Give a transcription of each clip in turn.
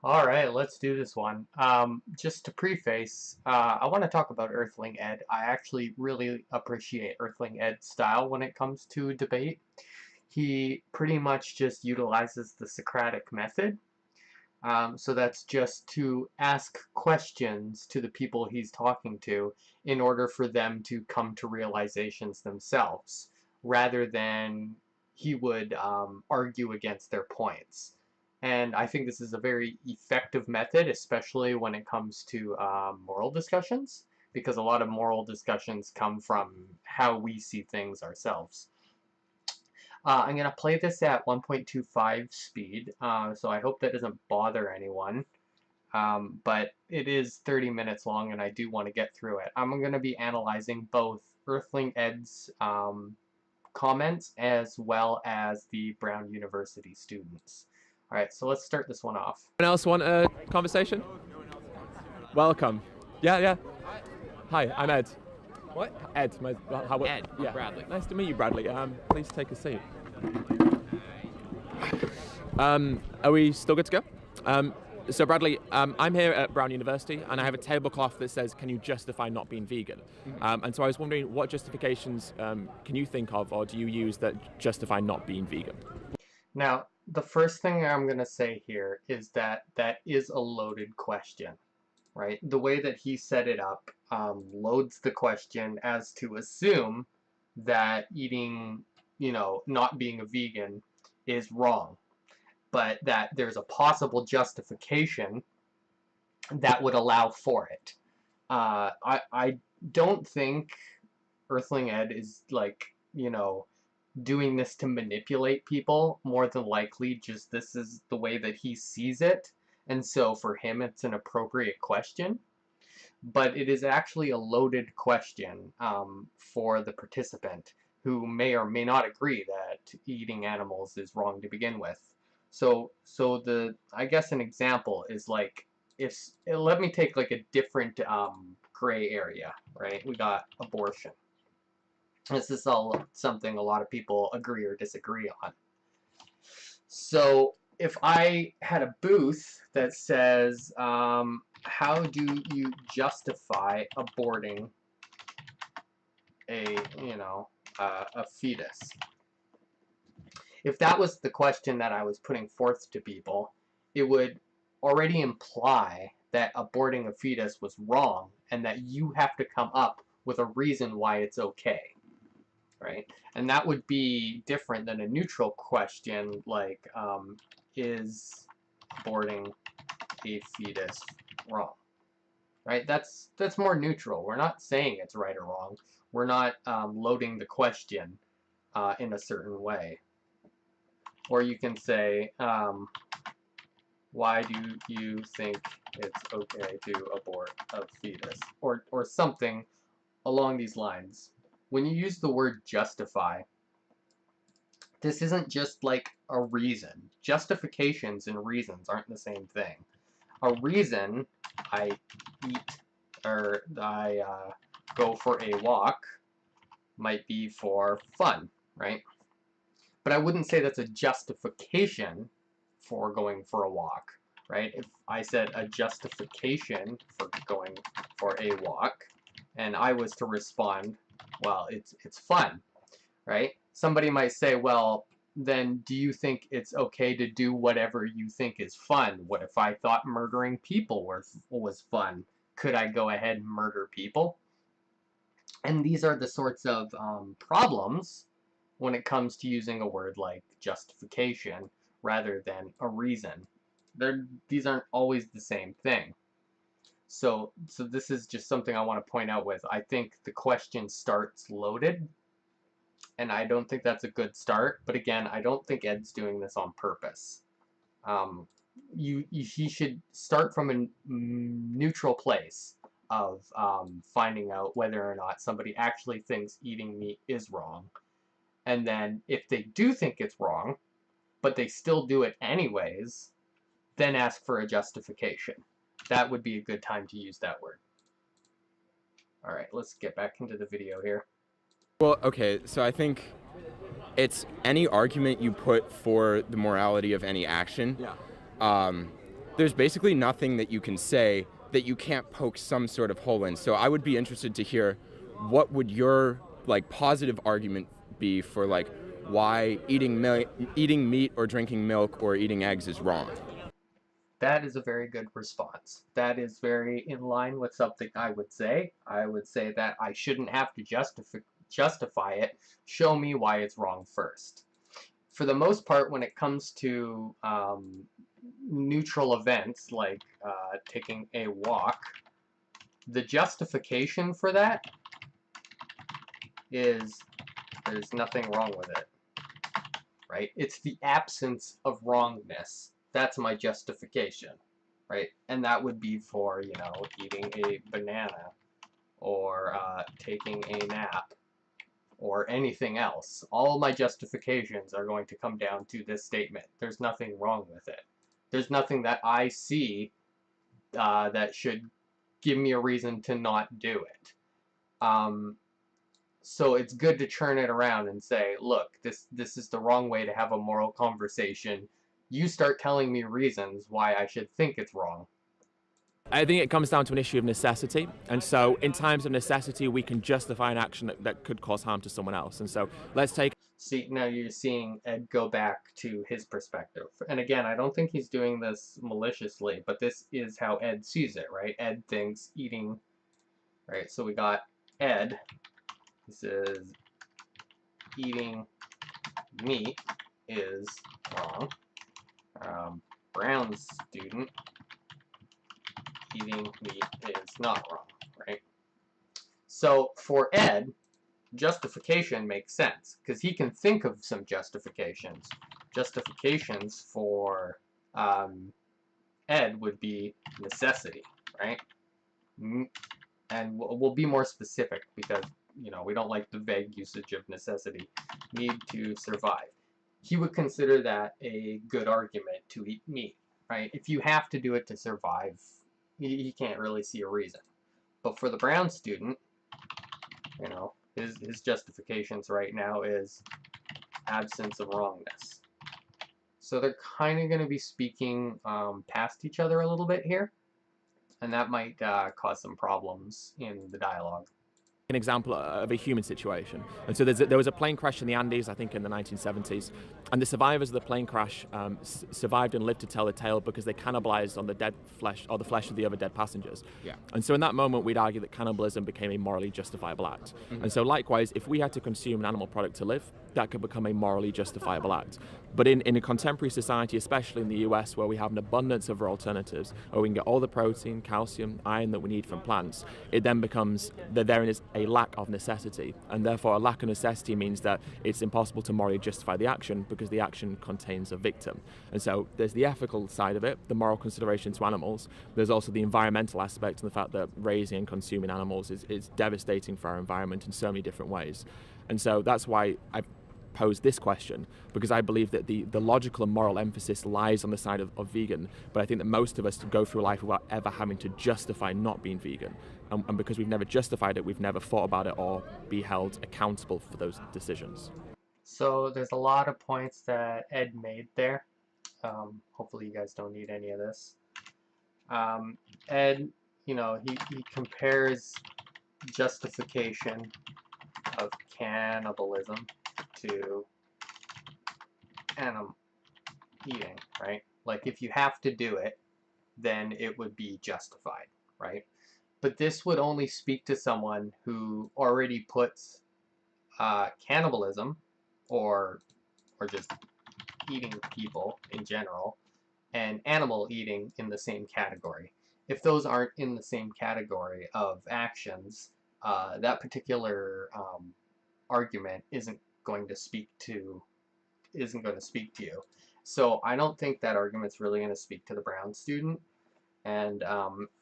All right, let's do this one. Just to preface, I want to talk about Earthling Ed. I actually really appreciate Earthling Ed's style when it comes to debate. He pretty much just utilizes the Socratic method. So that's just to ask questions to the people he's talking to in order for them to come to realizations themselves, rather than he would argue against their points. And I think this is a very effective method, especially when it comes to moral discussions, because a lot of moral discussions come from how we see things ourselves. I'm going to play this at 1.25 speed, so I hope that doesn't bother anyone. But it is 30 minutes long, and I do want to get through it. I'm going to be analyzing both Earthling Ed's comments as well as the Brown University students. All right, so let's start this one off. Anyone else want a conversation? Welcome. Yeah, yeah. Hi, I'm Ed. What? Ed. Ed, Yeah. Bradley. Nice to meet you, Bradley. Please take a seat. Are we still good to go? So Bradley, I'm here at Brown University, and I have a tablecloth that says, "Can you justify not being vegan?" And so I was wondering, what justifications can you think of, or do you use that justify not being vegan? Now, the first thing I'm going to say here is that that is a loaded question, right? The way that he set it up loads the question as to assume that eating, not being a vegan is wrong, but that there's a possible justification that would allow for it. I don't think Earthling Ed is like, doing this to manipulate people. More than likely, just this is the way that he sees it. And so for him, it's an appropriate question. But it is actually a loaded question for the participant who may or may not agree that eating animals is wrong to begin with. So I guess an example is like, if let me take like a different gray area, right? We got abortion. This is all something a lot of people agree or disagree on. So if I had a booth that says, how do you justify aborting a, a fetus? If that was the question that I was putting forth to people, it would already imply that aborting a fetus was wrong and that you have to come up with a reason why it's okay. Right? And that would be different than a neutral question like, is aborting a fetus wrong? Right? That's more neutral. We're not saying it's right or wrong. We're not loading the question in a certain way. Or you can say, why do you think it's okay to abort a fetus? Or something along these lines. When you use the word justify, this isn't just like a reason. Justifications and reasons aren't the same thing. A reason, I eat or I go for a walk, might be for fun, right? But I wouldn't say that's a justification for going for a walk, right? If I said a justification for going for a walk, and I was to respond, well, it's fun, right? Somebody might say, well, then do you think it's okay to do whatever you think is fun? What if I thought murdering people was fun? Could I go ahead and murder people? And these are the sorts of problems when it comes to using a word like justification rather than a reason. These aren't always the same thing. So this is just something I want to point out with. I think the question starts loaded, and I don't think that's a good start. But again, I don't think Ed's doing this on purpose. He should start from a neutral place of finding out whether or not somebody actually thinks eating meat is wrong. And then if they do think it's wrong, but they still do it anyways, then ask for a justification. That would be a good time to use that word. All right, let's get back into the video here. Well, okay, so I think it's any argument you put for the morality of any action. Yeah. there's basically nothing that you can say that you can't poke some sort of hole in. So I would be interested to hear what would your like positive argument be for like why eating meat or drinking milk or eating eggs is wrong. That is a very good response. That is very in line with something I would say. I would say that I shouldn't have to justify it. Show me why it's wrong first. For the most part, when it comes to neutral events like taking a walk, the justification for that is there's nothing wrong with it, right? It's the absence of wrongness. That's my justification, right? And that would be for, you know, eating a banana or taking a nap or anything else. All my justifications are going to come down to this statement. There's nothing wrong with it. There's nothing that I see that should give me a reason to not do it. So it's good to turn it around and say, look, this is the wrong way to have a moral conversation. You start telling me reasons why I should think it's wrong. I think it comes down to an issue of necessity. And so in times of necessity, we can justify an action that could cause harm to someone else. And so let's take... See, now you're seeing Ed go back to his perspective. And again, I don't think he's doing this maliciously, but this is how Ed sees it, right? Ed thinks eating, right? So we got Ed. This is eating meat is wrong. Brown student, eating meat is not wrong, right? So for Ed, justification makes sense because he can think of some justifications. Justifications for Ed would be necessity, right? And we'll be more specific because, you know, we don't like the vague usage of necessity. Need to survive. He would consider that a good argument to eat meat, right? If you have to do it to survive, he can't really see a reason. But for the Brown student, you know, his justifications right now is absence of wrongness. So they're kind of going to be speaking past each other a little bit here, and that might cause some problems in the dialogue. An example of a human situation. And so there was a plane crash in the Andes, I think in the 1970s, and the survivors of the plane crash survived and lived to tell the tale because they cannibalized on the dead flesh, or the flesh of the other dead passengers. Yeah. And so in that moment, we'd argue that cannibalism became a morally justifiable act. And so likewise, if we had to consume an animal product to live, that could become a morally justifiable act. But in a contemporary society, especially in the US, where we have an abundance of alternatives, where we can get all the protein, calcium, iron that we need from plants, it then becomes that there is a lack of necessity. And therefore, a lack of necessity means that it's impossible to morally justify the action because the action contains a victim. And so there's the ethical side of it, the moral consideration to animals. There's also the environmental aspect and the fact that raising and consuming animals is devastating for our environment in so many different ways. And so that's why I pose this question, because I believe that the logical and moral emphasis lies on the side of vegan, but I think that most of us go through life without ever having to justify not being vegan. And because we've never justified it, we've never thought about it or be held accountable for those decisions. So there's a lot of points that Ed made there. Hopefully you guys don't need any of this. Ed, you know, he compares justification of cannibalism to animal eating, right? Like if you have to do it, then it would be justified, right? But this would only speak to someone who already puts cannibalism or just eating people in general and animal eating in the same category. If those aren't in the same category of actions, that particular argument isn't going to speak to you. So I don't think that argument's really going to speak to the Brown student. And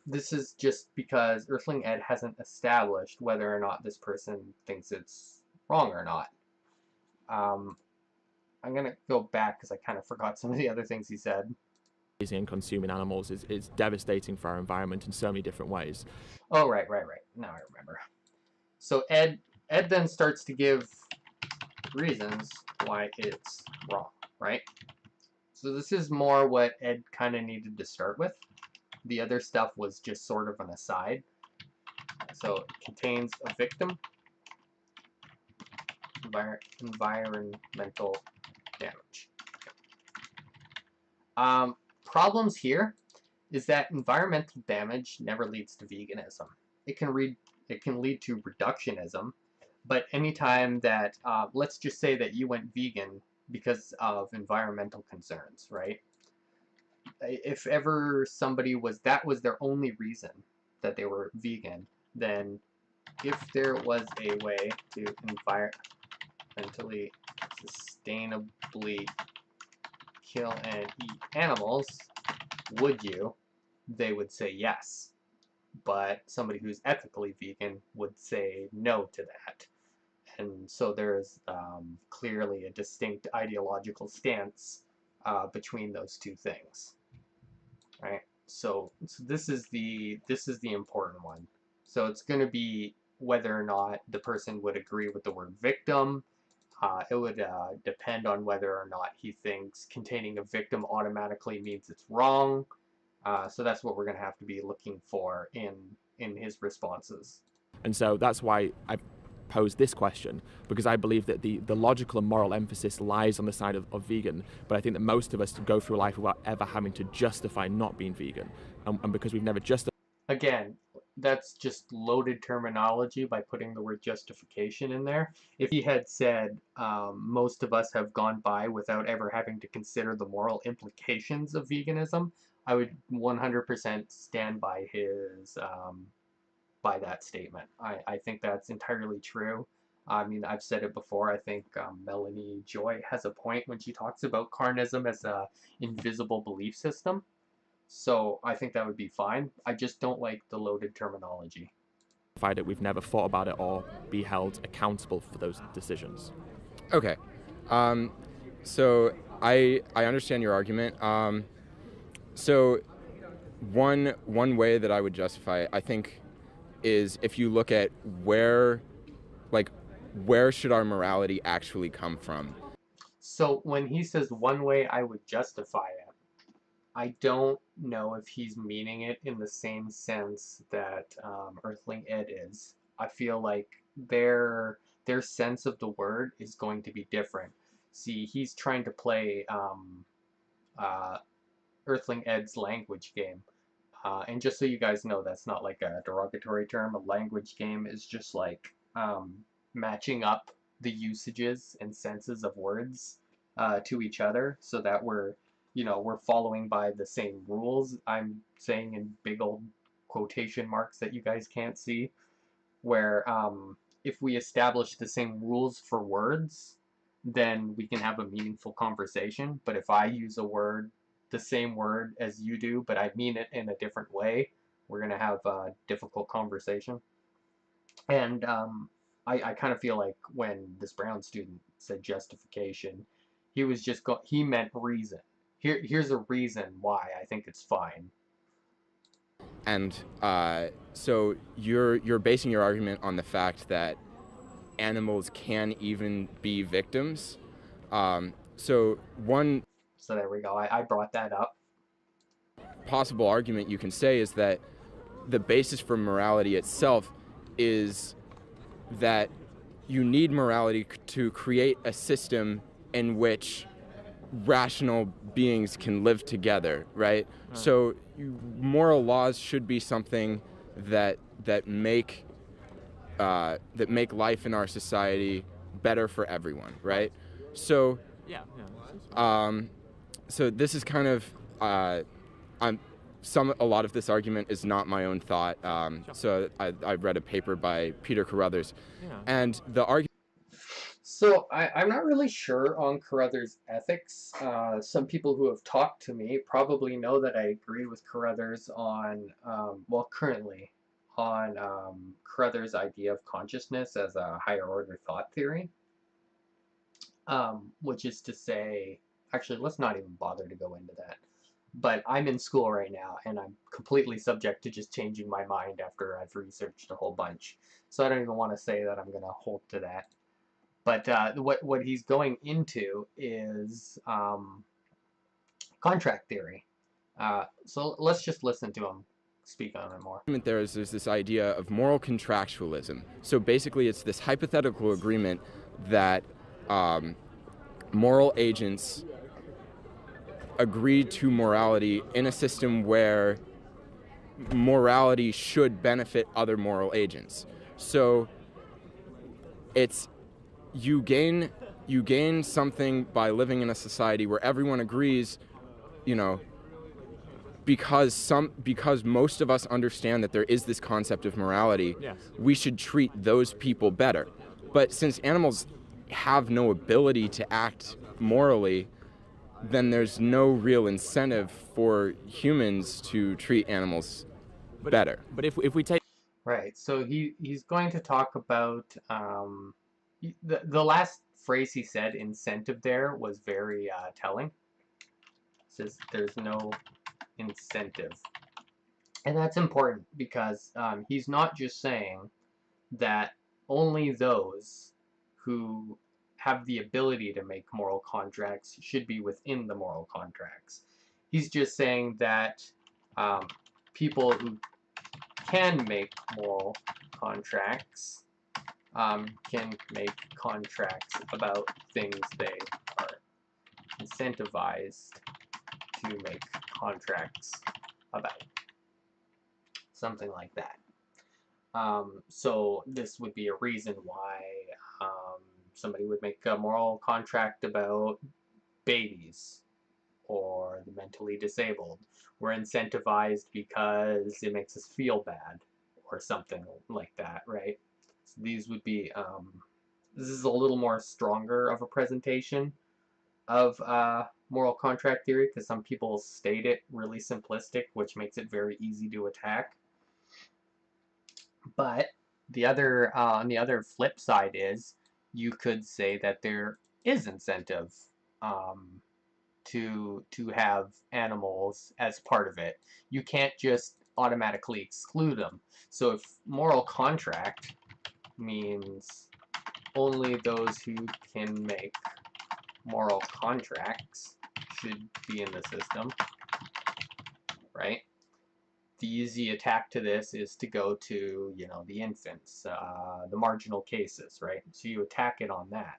this is just because Earthling Ed hasn't established whether or not this person thinks it's wrong or not. I'm going to go back because I kind of forgot some of the other things he said. Raising and consuming animals is devastating for our environment in so many different ways. Oh, right. Now I remember. So Ed then starts to give reasons why it's wrong, right? So this is more what Ed kind of needed to start with. The other stuff was just sort of an aside. So it contains a victim, environmental damage. Problems here is that environmental damage never leads to veganism. It can lead to reductionism, but anytime that, let's just say that you went vegan because of environmental concerns, right? If ever somebody that was their only reason that they were vegan, then if there was a way to environmentally sustainably kill and eat animals, would you? They would say yes. But somebody who's ethically vegan would say no to that. And so there's clearly a distinct ideological stance between those two things, right? So this is the important one. So it's going to be whether or not the person would agree with the word victim. It would depend on whether or not he thinks containing a victim automatically means it's wrong. So that's what we're going to have to be looking for in his responses. And so that's why I posed this question, because I believe that the logical and moral emphasis lies on the side of vegan, but I think that most of us go through life without ever having to justify not being vegan. And because we've never justified... Again, that's just loaded terminology by putting the word justification in there. If he had said, most of us have gone by without ever having to consider the moral implications of veganism, I would 100% stand by his, by that statement. I think that's entirely true. I mean, I've said it before. I think Melanie Joy has a point when she talks about carnism as a invisible belief system. So I think that would be fine. I just don't like the loaded terminology. It, we've never thought about it or be held accountable for those decisions. Okay. So I understand your argument. So one way that I would justify it, I think, is if you look at where should our morality actually come from? So when he says one way I would justify it, I don't know if he's meaning it in the same sense that Earthling Ed is. I feel like their sense of the word is going to be different. See, he's trying to play Earthling Ed's language game. And just so you guys know, that's not like a derogatory term. A language game is just like matching up the usages and senses of words to each other so that we're following by the same rules. I'm saying in big old quotation marks that you guys can't see, where if we establish the same rules for words, then we can have a meaningful conversation. But if I use a word, the same word as you do, but I mean it in a different way, we're going to have a difficult conversation. And I kind of feel like when this Brown student said justification, he was just he meant reason. Here's a reason why I think it's fine. And so you're basing your argument on the fact that animals can even be victims. So there we go. I brought that up. Possible argument you can say is that the basis for morality itself is that you need morality to create a system in which rational beings can live together, right? So moral laws should be something that make life in our society better for everyone, right? So so this is kind of a lot of this argument is not my own thought. So I read a paper by Peter Carruthers, and the argument. So I'm not really sure on Carruthers' ethics. Some people who have talked to me probably know that I agree with Carruthers on, currently, on Carruthers' idea of consciousness as a higher order thought theory. Which is to say, actually, let's not even bother to go into that. But I'm in school right now, and I'm completely subject to just changing my mind after I've researched a whole bunch. So I don't even want to say that I'm going to hold to that. But what he's going into is contract theory. So let's just listen to him speak on it more. There's this idea of moral contractualism. So basically, it's this hypothetical agreement that moral agents agree to morality in a system where morality should benefit other moral agents. So it's you gain something by living in a society where everyone agrees, you know, because most of us understand that there is this concept of morality. Yes. We should treat those people better. But since animals have no ability to act morally, then there's no real incentive for humans to treat animals better. But if we take Right. So he's going to talk about the last phrase he said, incentive, there was very telling. Says there's no incentive, and that's important because he's not just saying that only those who have the ability to make moral contracts should be within the moral contracts. He's just saying that people who can make moral contracts can make contracts about things they are incentivized to make contracts about. Something like that. So this would be a reason why somebody would make a moral contract about babies or the mentally disabled. We're incentivized because it makes us feel bad or something like that, right? So these would be, this is a little more stronger of a presentation of moral contract theory because some people state it really simplistic, which makes it very easy to attack. But the other, on the other flip side is, you could say that there is incentive to have animals as part of it. You can't just automatically exclude them. So if moral contract means only those who can make moral contracts should be in the system, right? The easy attack to this is to go to, you know, the infants, the marginal cases, right? So you attack it on that.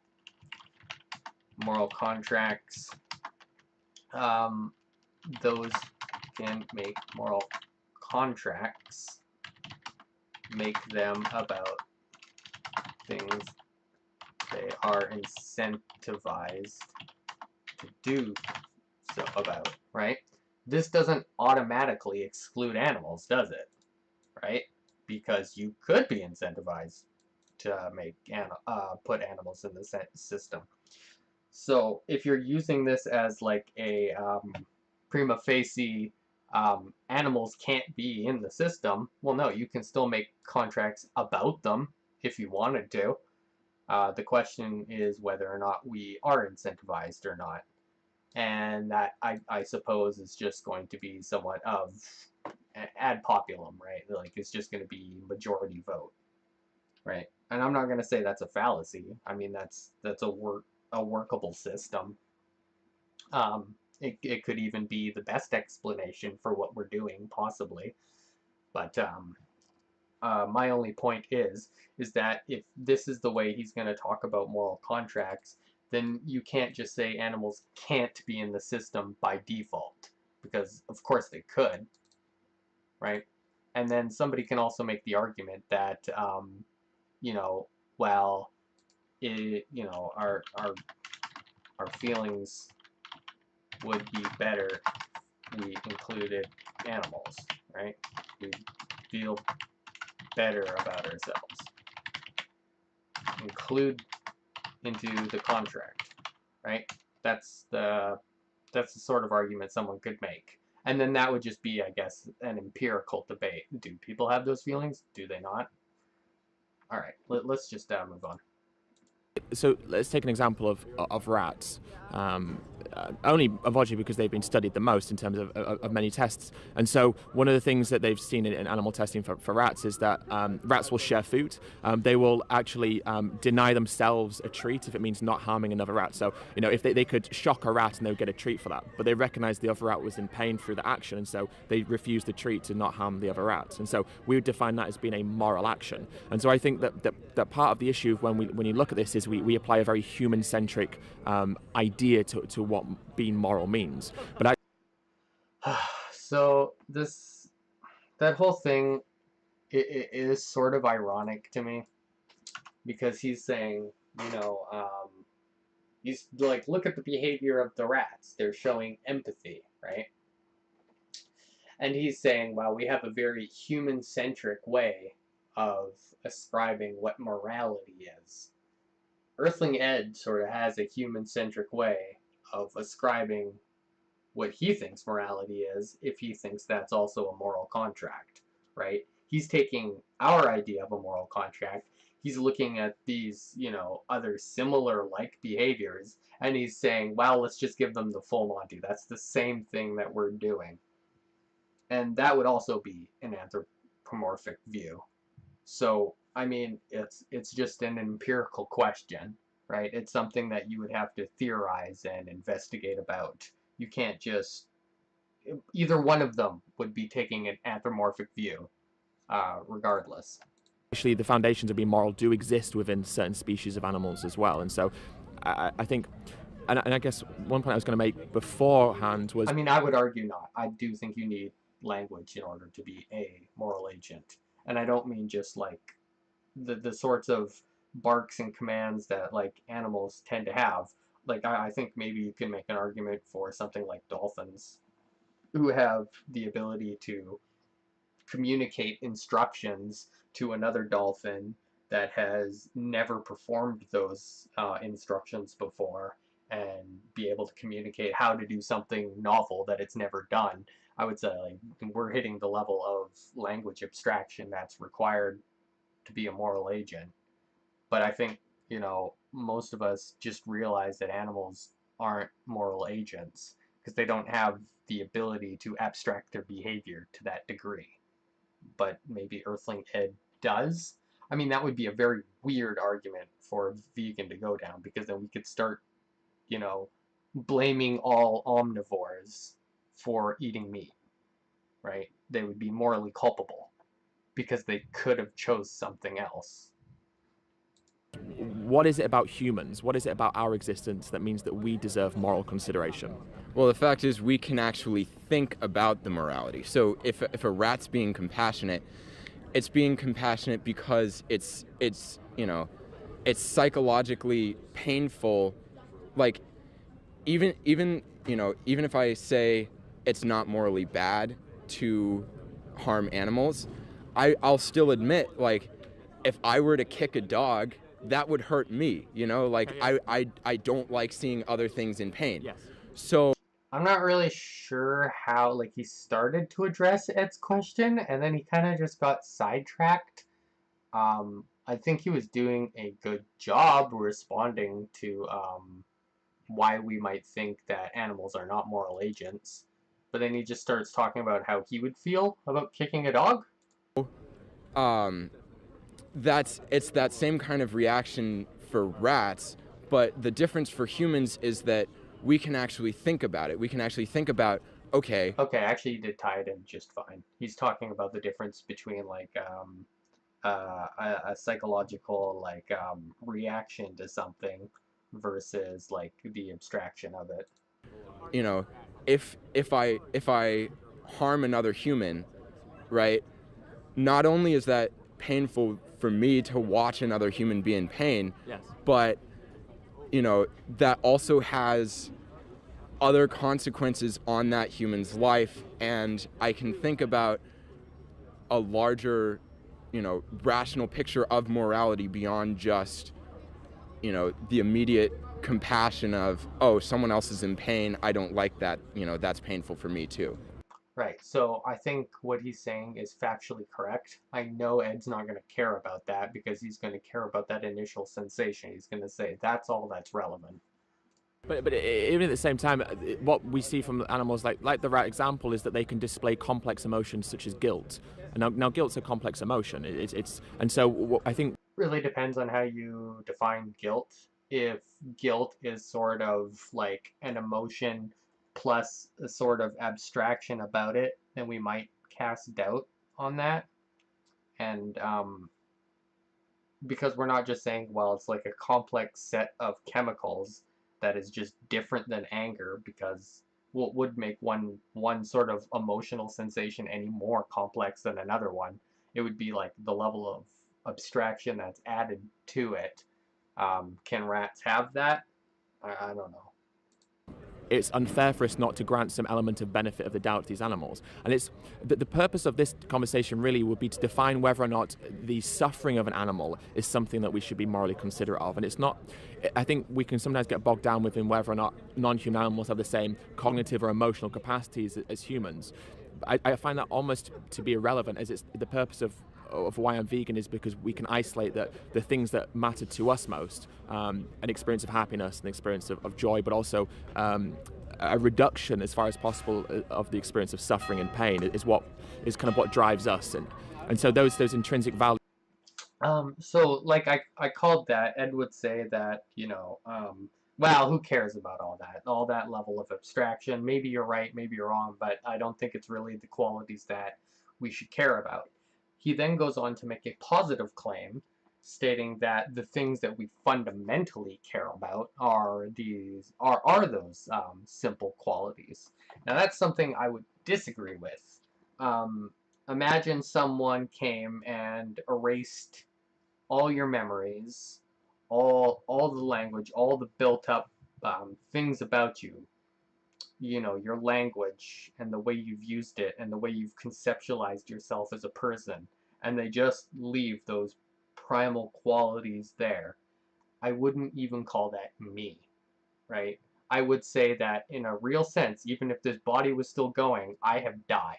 Moral contracts, those can make moral contracts, make them about things they are incentivized to do so about, right? This doesn't automatically exclude animals, does it? Right? Because you could be incentivized to make put animals in the system. So if you're using this as like a prima facie animals can't be in the system, well, no, you can still make contracts about them if you wanted to. The question is whether or not we are incentivized or not. And that, I suppose, is just going to be somewhat of ad populum, right? Like, it's just going to be majority vote, right? And I'm not going to say that's a fallacy. I mean, that's a workable system. It could even be the best explanation for what we're doing, possibly. But my only point is that if this is the way he's going to talk about moral contracts, then you can't just say animals can't be in the system by default, because of course they could, right? And then somebody can also make the argument that, you know, well, you know, our feelings would be better if we included animals, right? We feel better about ourselves. Include into the contract, right? That's the sort of argument someone could make. And then that would just be, I guess, an empirical debate. Do people have those feelings? Do they not? All right, let's just move on. So let's take an example of rats. Only unfortunately because they've been studied the most in terms of many tests. And so one of the things that they've seen in animal testing for rats is that rats will share food. They will actually deny themselves a treat if it means not harming another rat. So, if they could shock a rat and they would get a treat for that, but they recognize the other rat was in pain through the action, and so they refuse the treat to not harm the other rat. And so we would define that as being a moral action. And so I think that part of the issue when you look at this is we apply a very human-centric idea to what being moral means. But So that whole thing, it is sort of ironic to me, because he's saying, he's like, look at the behavior of the rats. They're showing empathy, right? And he's saying, well, we have a very human-centric way of ascribing what morality is. Earthling Ed sort of has a human-centric way of ascribing what he thinks morality is, if he thinks that's also a moral contract, right? He's taking our idea of a moral contract, he's looking at these, other similar like behaviors, and he's saying, well, let's just give them the full Monty. That's the same thing that we're doing. And that would also be an anthropomorphic view. So, I mean, it's just an empirical question, right? It's something that you would have to theorize and investigate about. You can't just... Either one of them would be taking an anthropomorphic view, regardless. actually, the foundations of being moral do exist within certain species of animals as well. And so I think, and I guess one point I was going to make beforehand was... I mean, I would argue not. I do think you need language in order to be a moral agent. And I don't mean just like the sorts of barks and commands that like animals tend to have. Like I think maybe you can make an argument for something like dolphins, who have the ability to communicate instructions to another dolphin that has never performed those instructions before, and be able to communicate how to do something novel that it's never done. I would say like we're hitting the level of language abstraction that's required to be a moral agent. But I think, most of us just realize that animals aren't moral agents because they don't have the ability to abstract their behavior to that degree. But maybe Earthling Ed does. I mean, that would be a very weird argument for a vegan to go down, because then we could start, blaming all omnivores for eating meat, right? They would be morally culpable because they could have chose something else. What is it about humans? What is it about our existence that means that we deserve moral consideration? Well, the fact is we can actually think about the morality. So if a rat's being compassionate, it's being compassionate because it's psychologically painful. Like even if I say it's not morally bad to harm animals, I'll still admit, like, if I were to kick a dog, that would hurt me, like I don't like seeing other things in pain. Yes. So I'm not really sure how, like, he started to address Ed's question, and then he kind of just got sidetracked. I think he was doing a good job responding to why we might think that animals are not moral agents, but then he just starts talking about how he would feel about kicking a dog. it's that same kind of reaction for rats, but the difference for humans is that we can actually think about it. We can actually think about, okay, Actually, you did tie it in just fine. He's talking about the difference between, like, a psychological, like, reaction to something versus, like, the abstraction of it. if I harm another human, right? Not only is that painful for me to watch another human be in pain, Yes. but that also has other consequences on that human's life, and I can think about a larger, rational picture of morality beyond just, the immediate compassion of, oh, someone else is in pain, I don't like that, that's painful for me too. Right. So I think what he's saying is factually correct. I know Ed's not going to care about that because he's going to care about that initial sensation. He's going to say that's all that's relevant. But even at the same time, what we see from animals, like the rat example, is that they can display complex emotions such as guilt. And now guilt's a complex emotion. And so I think Really depends on how you define guilt. If guilt is sort of like an emotion plus a sort of abstraction about it, then we might cast doubt on that. And because we're not just saying, well, it's like a complex set of chemicals that is just different than anger, because what would make one sort of emotional sensation any more complex than another one? It would be like the level of abstraction that's added to it. Can rats have that? I don't know. it's unfair for us not to grant some element of benefit of the doubt to these animals. And it's the purpose of this conversation really would be to define whether or not the suffering of an animal is something that we should be morally considerate of. And it's not, I think we can sometimes get bogged down within whether or not non-human animals have the same cognitive or emotional capacities as humans. I find that almost to be irrelevant, as it's the purpose of why I'm vegan is because we can isolate the things that matter to us most, an experience of happiness, an experience of joy, but also a reduction as far as possible of the experience of suffering and pain is kind of what drives us, and so those intrinsic values. So like I called that, Ed would say that, well, who cares about all that level of abstraction? Maybe you're right, maybe you're wrong, but I don't think it's really the qualities that we should care about. He then goes on to make a positive claim, stating that the things that we fundamentally care about are those simple qualities. Now that's something I would disagree with. Imagine someone came and erased all your memories, all the language, all the built up things about you. Your language and the way you've used it and the way you've conceptualized yourself as a person, and they just leave those primal qualities there. I wouldn't even call that me, right? I would say that in a real sense, even if this body was still going, I have died.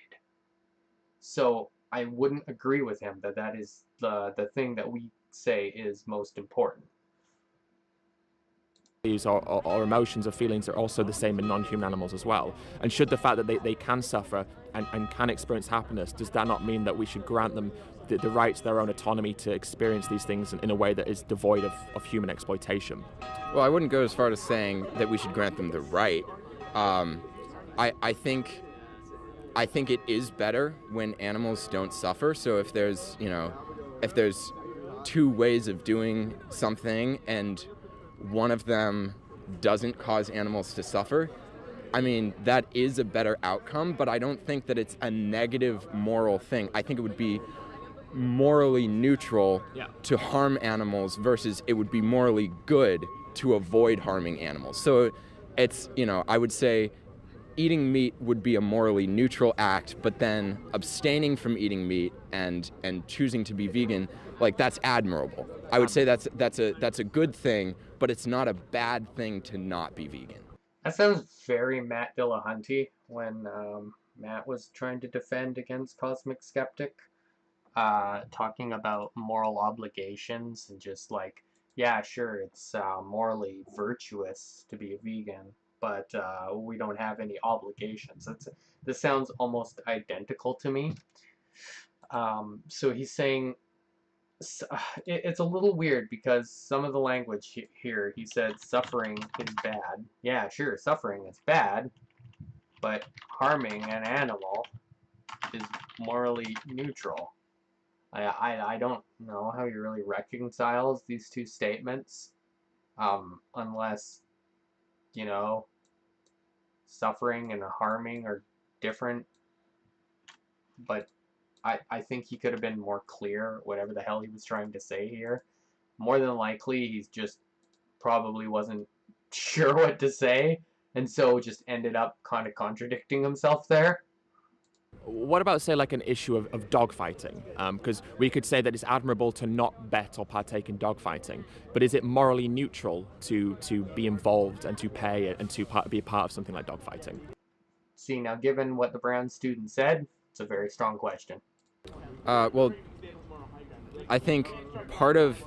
So I wouldn't agree with him that that is the thing that we say is most important. Or emotions or feelings are also the same in non-human animals as well. And should the fact that they can suffer and can experience happiness, does that not mean that we should grant them the right to their own autonomy to experience these things in a way that is devoid of human exploitation? Well, I wouldn't go as far as saying that we should grant them the right. I think it is better when animals don't suffer. So if there's two ways of doing something and one of them doesn't cause animals to suffer, I mean, that is a better outcome, but I don't think that it's a negative moral thing. I think it would be morally neutral to harm animals versus it would be morally good to avoid harming animals. So it's, I would say eating meat would be a morally neutral act, but then abstaining from eating meat and choosing to be vegan, like, that's admirable. I would say that's a good thing, but it's not a bad thing to not be vegan. That sounds very Matt Dillahunty when Matt was trying to defend against Cosmic Skeptic, talking about moral obligations and just like, yeah, sure, it's morally virtuous to be a vegan, but we don't have any obligations. This sounds almost identical to me. So he's saying, it's a little weird because some of the language here, he said suffering is bad. Yeah, sure, suffering is bad, but harming an animal is morally neutral. I don't know how he really reconciles these two statements, unless, suffering and harming are different, but I think he could have been more clear, whatever the hell he was trying to say here. More than likely, he's just probably wasn't sure what to say, and so just ended up kind of contradicting himself there. What about, say, like an issue of dogfighting? Because we could say that it's admirable to not bet or partake in dogfighting, but is it morally neutral to be involved and to pay and to be a part of something like dogfighting? See, now given what the Brown student said, it's a very strong question. Well, I think part of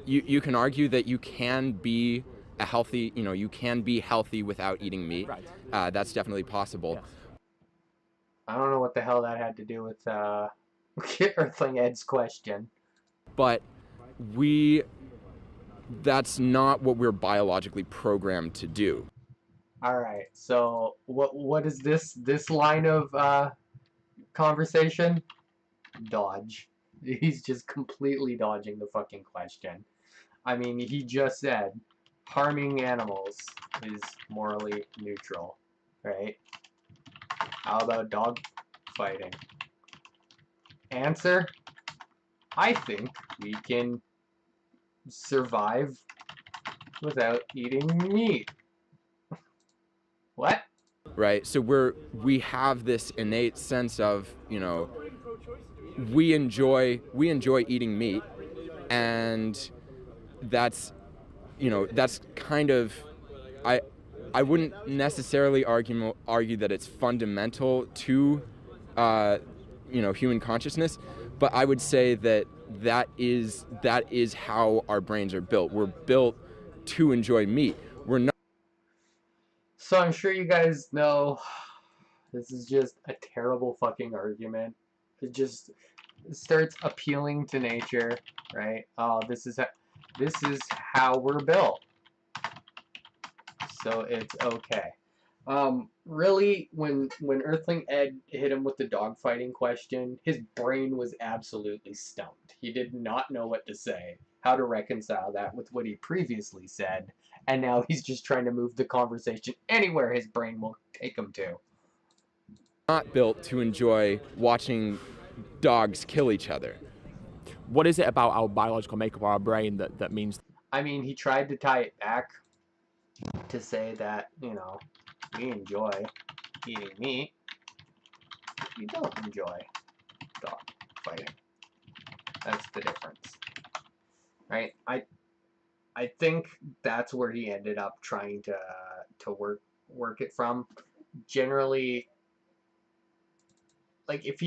you can argue that you can be a healthy, you can be healthy without eating meat. Right. That's definitely possible. Yes. I don't know what the hell that had to do with Earthling Ed's question. But we that's not what we're biologically programmed to do. All right. So what is this line of conversation? Dodge. He's just completely dodging the fucking question. I mean, he just said harming animals is morally neutral, right? How about dog fighting? Answer: I think we can survive without eating meat. What? Right? So we have this innate sense of, we enjoy eating meat, and that's that's kind of I I wouldn't necessarily argue that it's fundamental to human consciousness, but I would say that that is how our brains are built. We're built to enjoy meat. We're not. So I'm sure you guys know this is just a terrible fucking argument. It just starts appealing to nature, right? Oh, this is how we're built. So it's okay. Really, when Earthling Ed hit him with the dogfighting question, his brain was absolutely stumped. He did not know what to say, how to reconcile that with what he previously said, and now he's just trying to move the conversation anywhere his brain will take him to. Not built to enjoy watching dogs kill each other. What is it about our biological makeup or our brain that means? I mean, he tried to tie it back to say that, we enjoy eating meat. We don't enjoy dog fighting. That's the difference, right? I think that's where he ended up trying to work it from. Generally, like if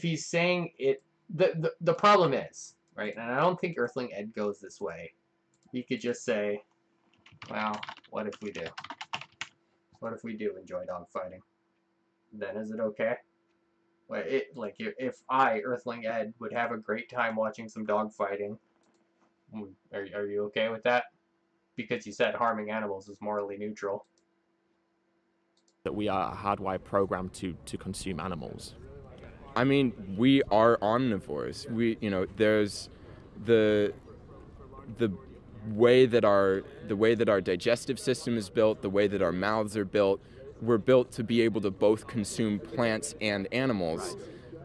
he's saying it, the problem is, right, and I don't think Earthling Ed goes this way. He could just say, well, what if we do? What if we do enjoy dog fighting? Then is it okay? Like if I, Earthling Ed, would have a great time watching some dog fighting, are you okay with that? Because you said harming animals is morally neutral. That we are hardwired programmed to consume animals. I mean, we are omnivores. There's the way that our digestive system is built, the way that our mouths are built. We're built to be able to both consume plants and animals,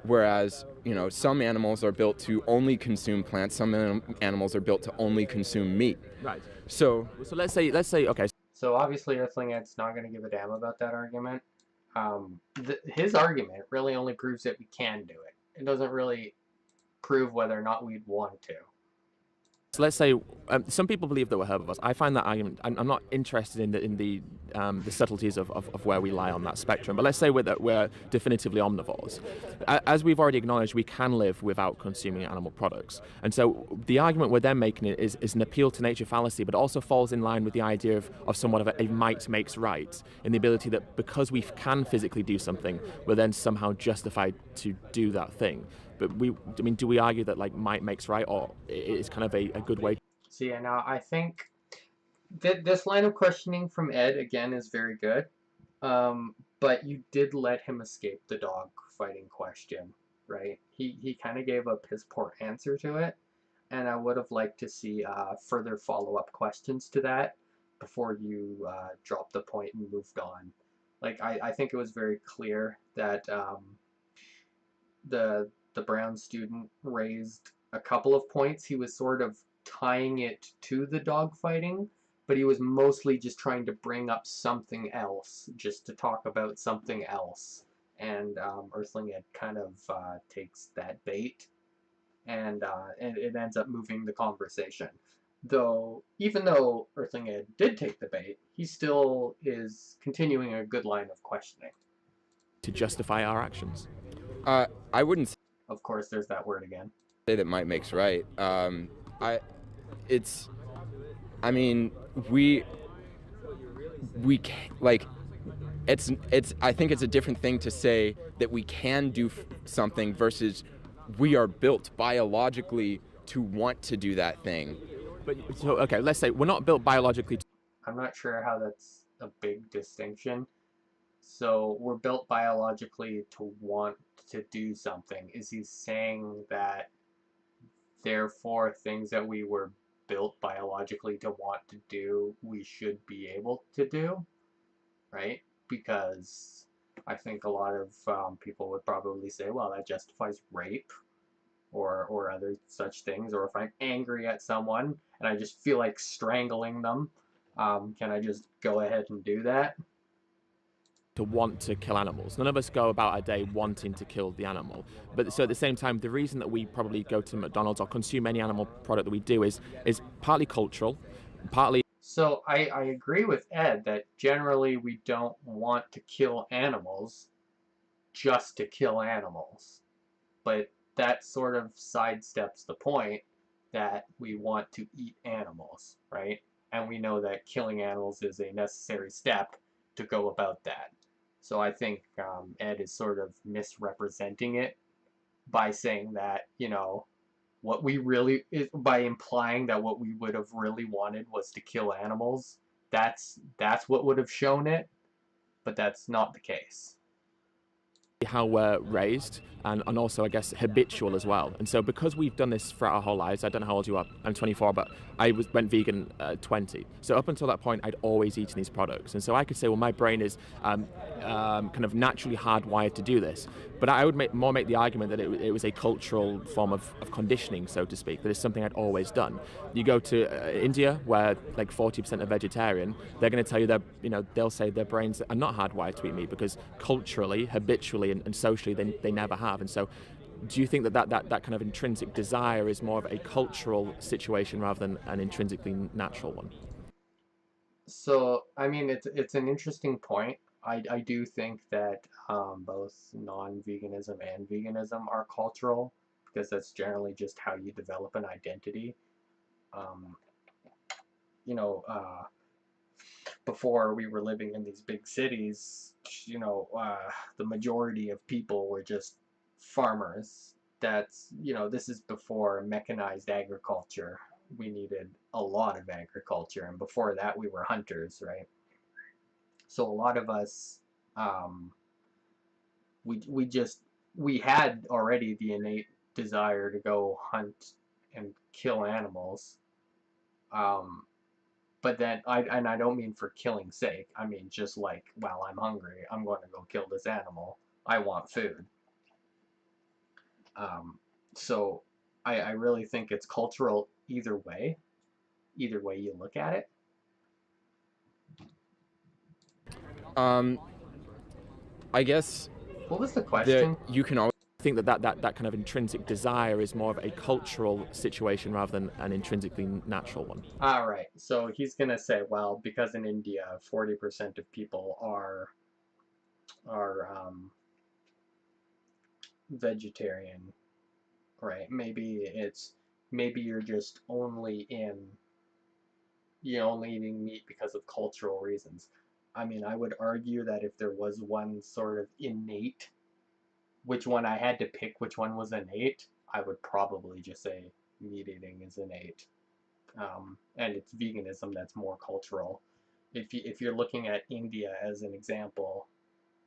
whereas some animals are built to only consume plants. Some animals are built to only consume meat. Right. So let's say okay. So obviously Earthling Ed's not going to give a damn about that argument. His argument really only proves that we can do it. It doesn't really prove whether or not we'd want to. So let's say some people believe that we're herbivores. I find that argument. I'm not interested in the subtleties of where we lie on that spectrum. But let's say we're definitively omnivores. As we've already acknowledged, we can live without consuming animal products. And so the argument we're then making is an appeal to nature fallacy, but also falls in line with the idea of somewhat of a might makes right, in the ability that because we can physically do something, we're then somehow justified to do that thing. But do we argue that like might makes right, or it's kind of a good way? So yeah, now I think that this line of questioning from Ed again is very good, but you did let him escape the dog fighting question, right? He kind of gave a piss poor answer to it, and I would have liked to see further follow-up questions to that before you dropped the point and moved on. Like I think it was very clear that the Brown student raised a couple of points. He was sort of tying it to the dogfighting, but he was mostly just trying to bring up something else, just to talk about something else. And Earthling Ed kind of takes that bait, and it ends up moving the conversation. Though, even though Earthling Ed did take the bait, he still is continuing a good line of questioning. to justify our actions? I wouldn't Of course, there's that word again. say that might makes right. I, it's, I mean, we like, it's. I think it's a different thing to say that we can do something versus we are built biologically to want to do that thing. But so okay, let's say we're not built biologically. I'm not sure how that's a big distinction. So we're built biologically to want to do something. Is he saying that therefore things that we were built biologically to want to do, we should be able to do, right? Because I think a lot of people would probably say, well, that justifies rape or other such things. Or if I'm angry at someone and I just feel like strangling them, can I just go ahead and do that? To want to kill animals. None of us go about our day wanting to kill the animal. But so at the same time, the reason that we probably go to McDonald's or consume any animal product that we do is partly cultural, partly. So I agree with Ed that generally we don't want to kill animals just to kill animals. But that sort of sidesteps the point that we want to eat animals, right? And we know that killing animals is a necessary step to go about that. So I think Ed is sort of misrepresenting it by saying that, what we really is by implying that what we would have really wanted was to kill animals. That's what would have shown it, but that's not the case. How we're raised and also I guess habitual as well. And so because we've done this throughout our whole lives, I don't know how old you are, I'm 24, but went vegan at 20. So up until that point, I'd always eaten these products. And so I could say, well, my brain is kind of naturally hardwired to do this. But I would more make the argument that it was a cultural form of conditioning, so to speak, that it's something I'd always done. You go to India, where like 40% are vegetarian, they're going to tell you that, they'll say their brains are not hardwired to eat meat because culturally, habitually, and socially, they never have. And so do you think that kind of intrinsic desire is more of a cultural situation rather than an intrinsically natural one? So, I mean, it's an interesting point. I do think that both non-veganism and veganism are cultural because that's generally just how you develop an identity. Um, you know, Before we were living in these big cities, the majority of people were just farmers. This is before mechanized agriculture. We needed a lot of agriculture, and before that, we were hunters, right? So a lot of us, um, we had already the innate desire to go hunt and kill animals. Um, but then I don't mean for killing's sake. I mean just like, well, I'm hungry. I'm going to go kill this animal. I want food. Um, so I really think it's cultural either way. Either way you look at it. Um, I guess What was the that question? you can always Think that kind of intrinsic desire is more of a cultural situation rather than an intrinsically natural one. All right. So he's gonna say, well, because in India, 40% of people are vegetarian, right? Maybe you're only eating meat because of cultural reasons. I mean, I would argue that if there was one sort of innate, which one I had to pick, which one was innate, I would probably just say meat eating is innate. And it's veganism that's more cultural. If you're looking at India as an example,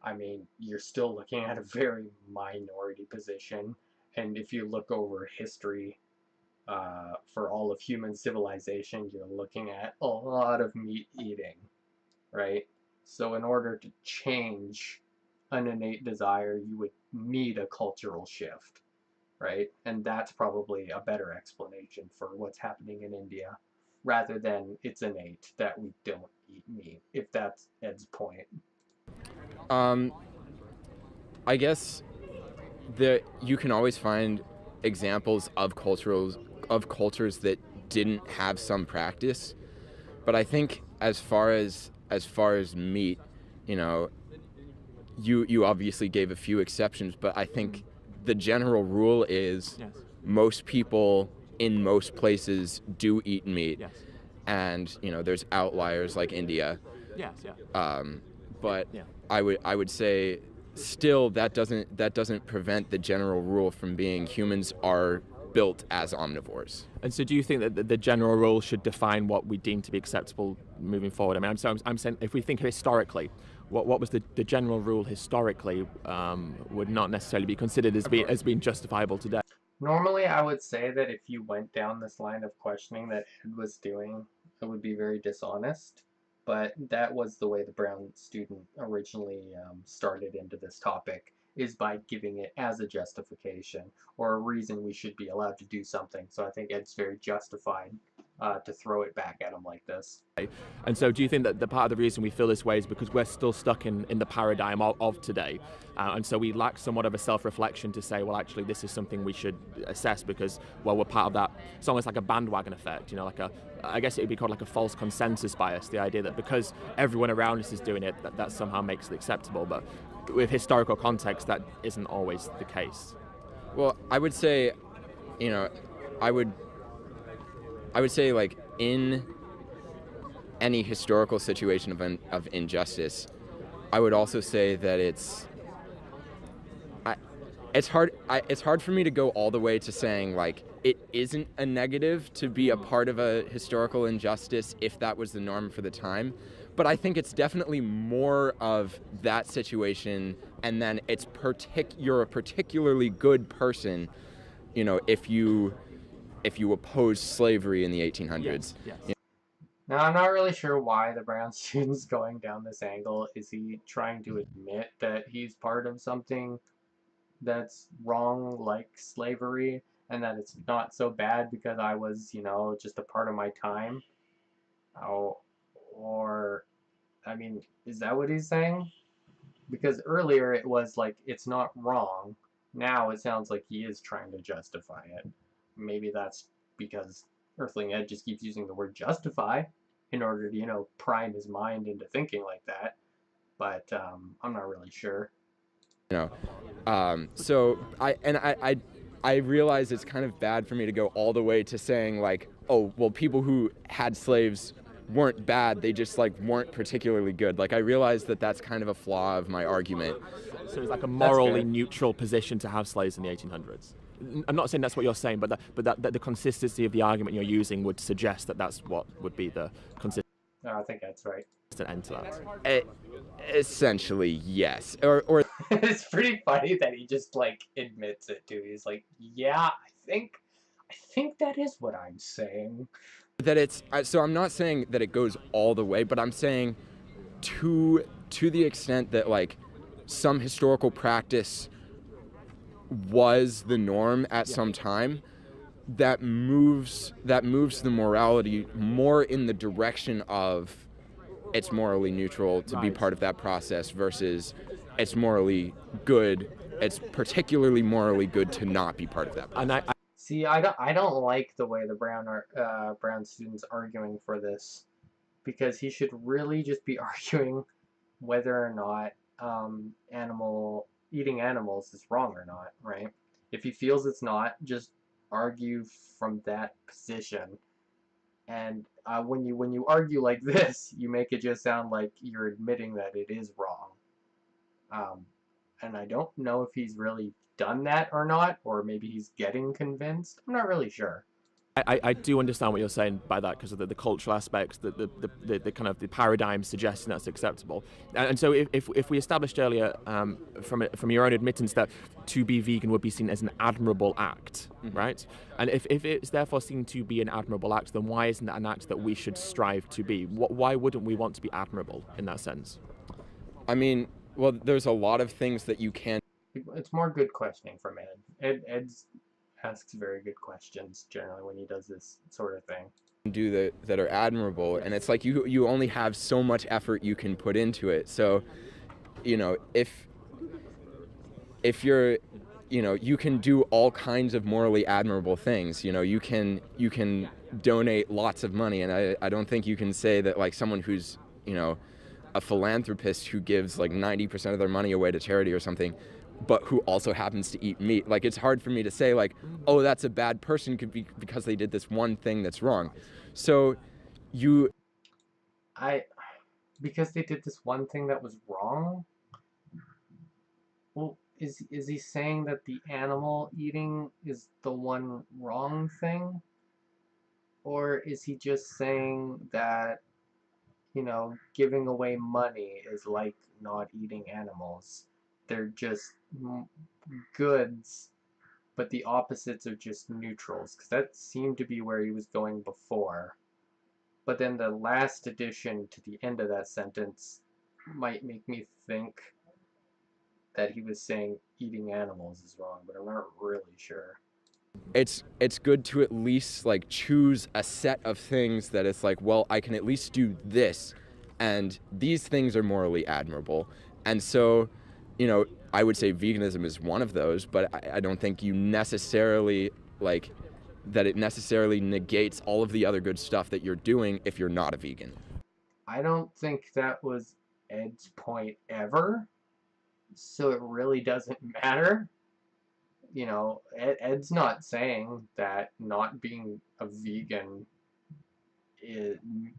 I mean, you're still looking at a very minority position. And if you look over history, for all of human civilization, you're looking at a lot of meat eating, right? So in order to change an innate desire, you would need a cultural shift, right? And that's probably a better explanation for what's happening in India, rather than it's innate that we don't eat meat, if that's Ed's point. um, I guess that you can always find examples of cultures that didn't have some practice. But I think as far as meat, you know, you obviously gave a few exceptions, but I think the general rule is Yes. most people in most places do eat meat, Yes. and there's outliers like India. Yes. Yeah. But Yeah. I would say still that doesn't prevent the general rule from being humans are built as omnivores. And so, do you think that the general rule should define what we deem to be acceptable moving forward? I mean, I'm saying if we think historically, what was the general rule historically would not necessarily be considered as being justifiable today. Normally, I would say that if you went down this line of questioning that Ed was doing, it would be very dishonest. But that was the way the Brown student originally started into this topic, is by giving it as a justification or a reason we should be allowed to do something. So I think Ed's very justified to throw it back at him like this. And so, do you think that the part of the reason we feel this way is because we're still stuck in the paradigm of today? And so we lack somewhat of a self-reflection to say, well, actually, this is something we should assess because, well, we're part of that. It's almost like a bandwagon effect, I guess it would be called like a false consensus bias, the idea that because everyone around us is doing it, that somehow makes it acceptable. But with historical context, that isn't always the case. Well, I would say, I would say like in any historical situation of injustice, I would also say that it's hard for me to go all the way to saying like it isn't a negative to be a part of a historical injustice if that was the norm for the time. But I think it's definitely more of that situation, and then you're a particularly good person, if you oppose slavery in the 1800s. Yes. Now, I'm not really sure why the Brown student's going down this angle. Is he trying to admit that he's part of something that's wrong, like slavery, and that it's not so bad because I was, just a part of my time? Oh, or, I mean, is that what he's saying? Because earlier it was like, it's not wrong. Now it sounds like he is trying to justify it. Maybe that's because Earthling Ed just keeps using the word justify in order to, prime his mind into thinking like that. But I'm not really sure. So I realize it's kind of bad for me to go all the way to saying like, oh, well, people who had slaves weren't bad, they just like weren't particularly good. Like I realize that that's kind of a flaw of my argument. So it's like a morally neutral position to have slaves in the 1800s. I'm not saying that's what you're saying, but that the consistency of the argument you're using would suggest that that's what would be the consistent. No, I think that's right. End to that. Essentially, yes. Or it's pretty funny that he just like admits it too. He's like, yeah, I think that is what I'm saying. That it's so I'm not saying that it goes all the way, but I'm saying to the extent that like some historical practice was the norm at some time, that moves the morality more in the direction of it's morally neutral to be part of that process versus it's morally good. It's particularly morally good to not be part of that process. And See, I don't like the way the Brown student's arguing for this, because he should really just be arguing whether or not eating animals is wrong or not, right? If he feels it's not, just argue from that position. And when you argue like this, you make it just sound like you're admitting that it is wrong. And I don't know if he's really done that or not, or maybe he's getting convinced. I'm not really sure. I do understand what you're saying by that because of the cultural aspects, the kind of the paradigm suggesting that's acceptable. And so if we established earlier from your own admittance that to be vegan would be seen as an admirable act, right? And if it's therefore seen to be an admirable act, then why isn't that an act that we should strive to be? Why wouldn't we want to be admirable in that sense? I mean, well, there's a lot of things that you can. It's more good questioning from Ed. Ed's asks very good questions generally when he does this sort of thing. Do that are admirable, and it's like you only have so much effort you can put into it. So, if you're, you can do all kinds of morally admirable things. You can donate lots of money, and I don't think you can say that like someone who's a philanthropist who gives like 90% of their money away to charity or something, but who also happens to eat meat. Like, it's hard for me to say like, oh, that's a bad person because they did this one thing that's wrong. So you because they did this one thing that was wrong. Well, is he saying that the animal eating is the one wrong thing? Or is he just saying that, giving away money is like not eating animals? They're just goods, but the opposites are just neutrals, because that seemed to be where he was going before. But then the last addition to the end of that sentence might make me think that he was saying eating animals is wrong, but I'm not really sure. it's good to at least like choose a set of things that it's like, well, I can at least do this, and these things are morally admirable. And so, I would say veganism is one of those, but I don't think you necessarily like that it necessarily negates all of the other good stuff that you're doing if you're not a vegan. I don't think that was Ed's point ever, so it really doesn't matter. Ed's not saying that not being a vegan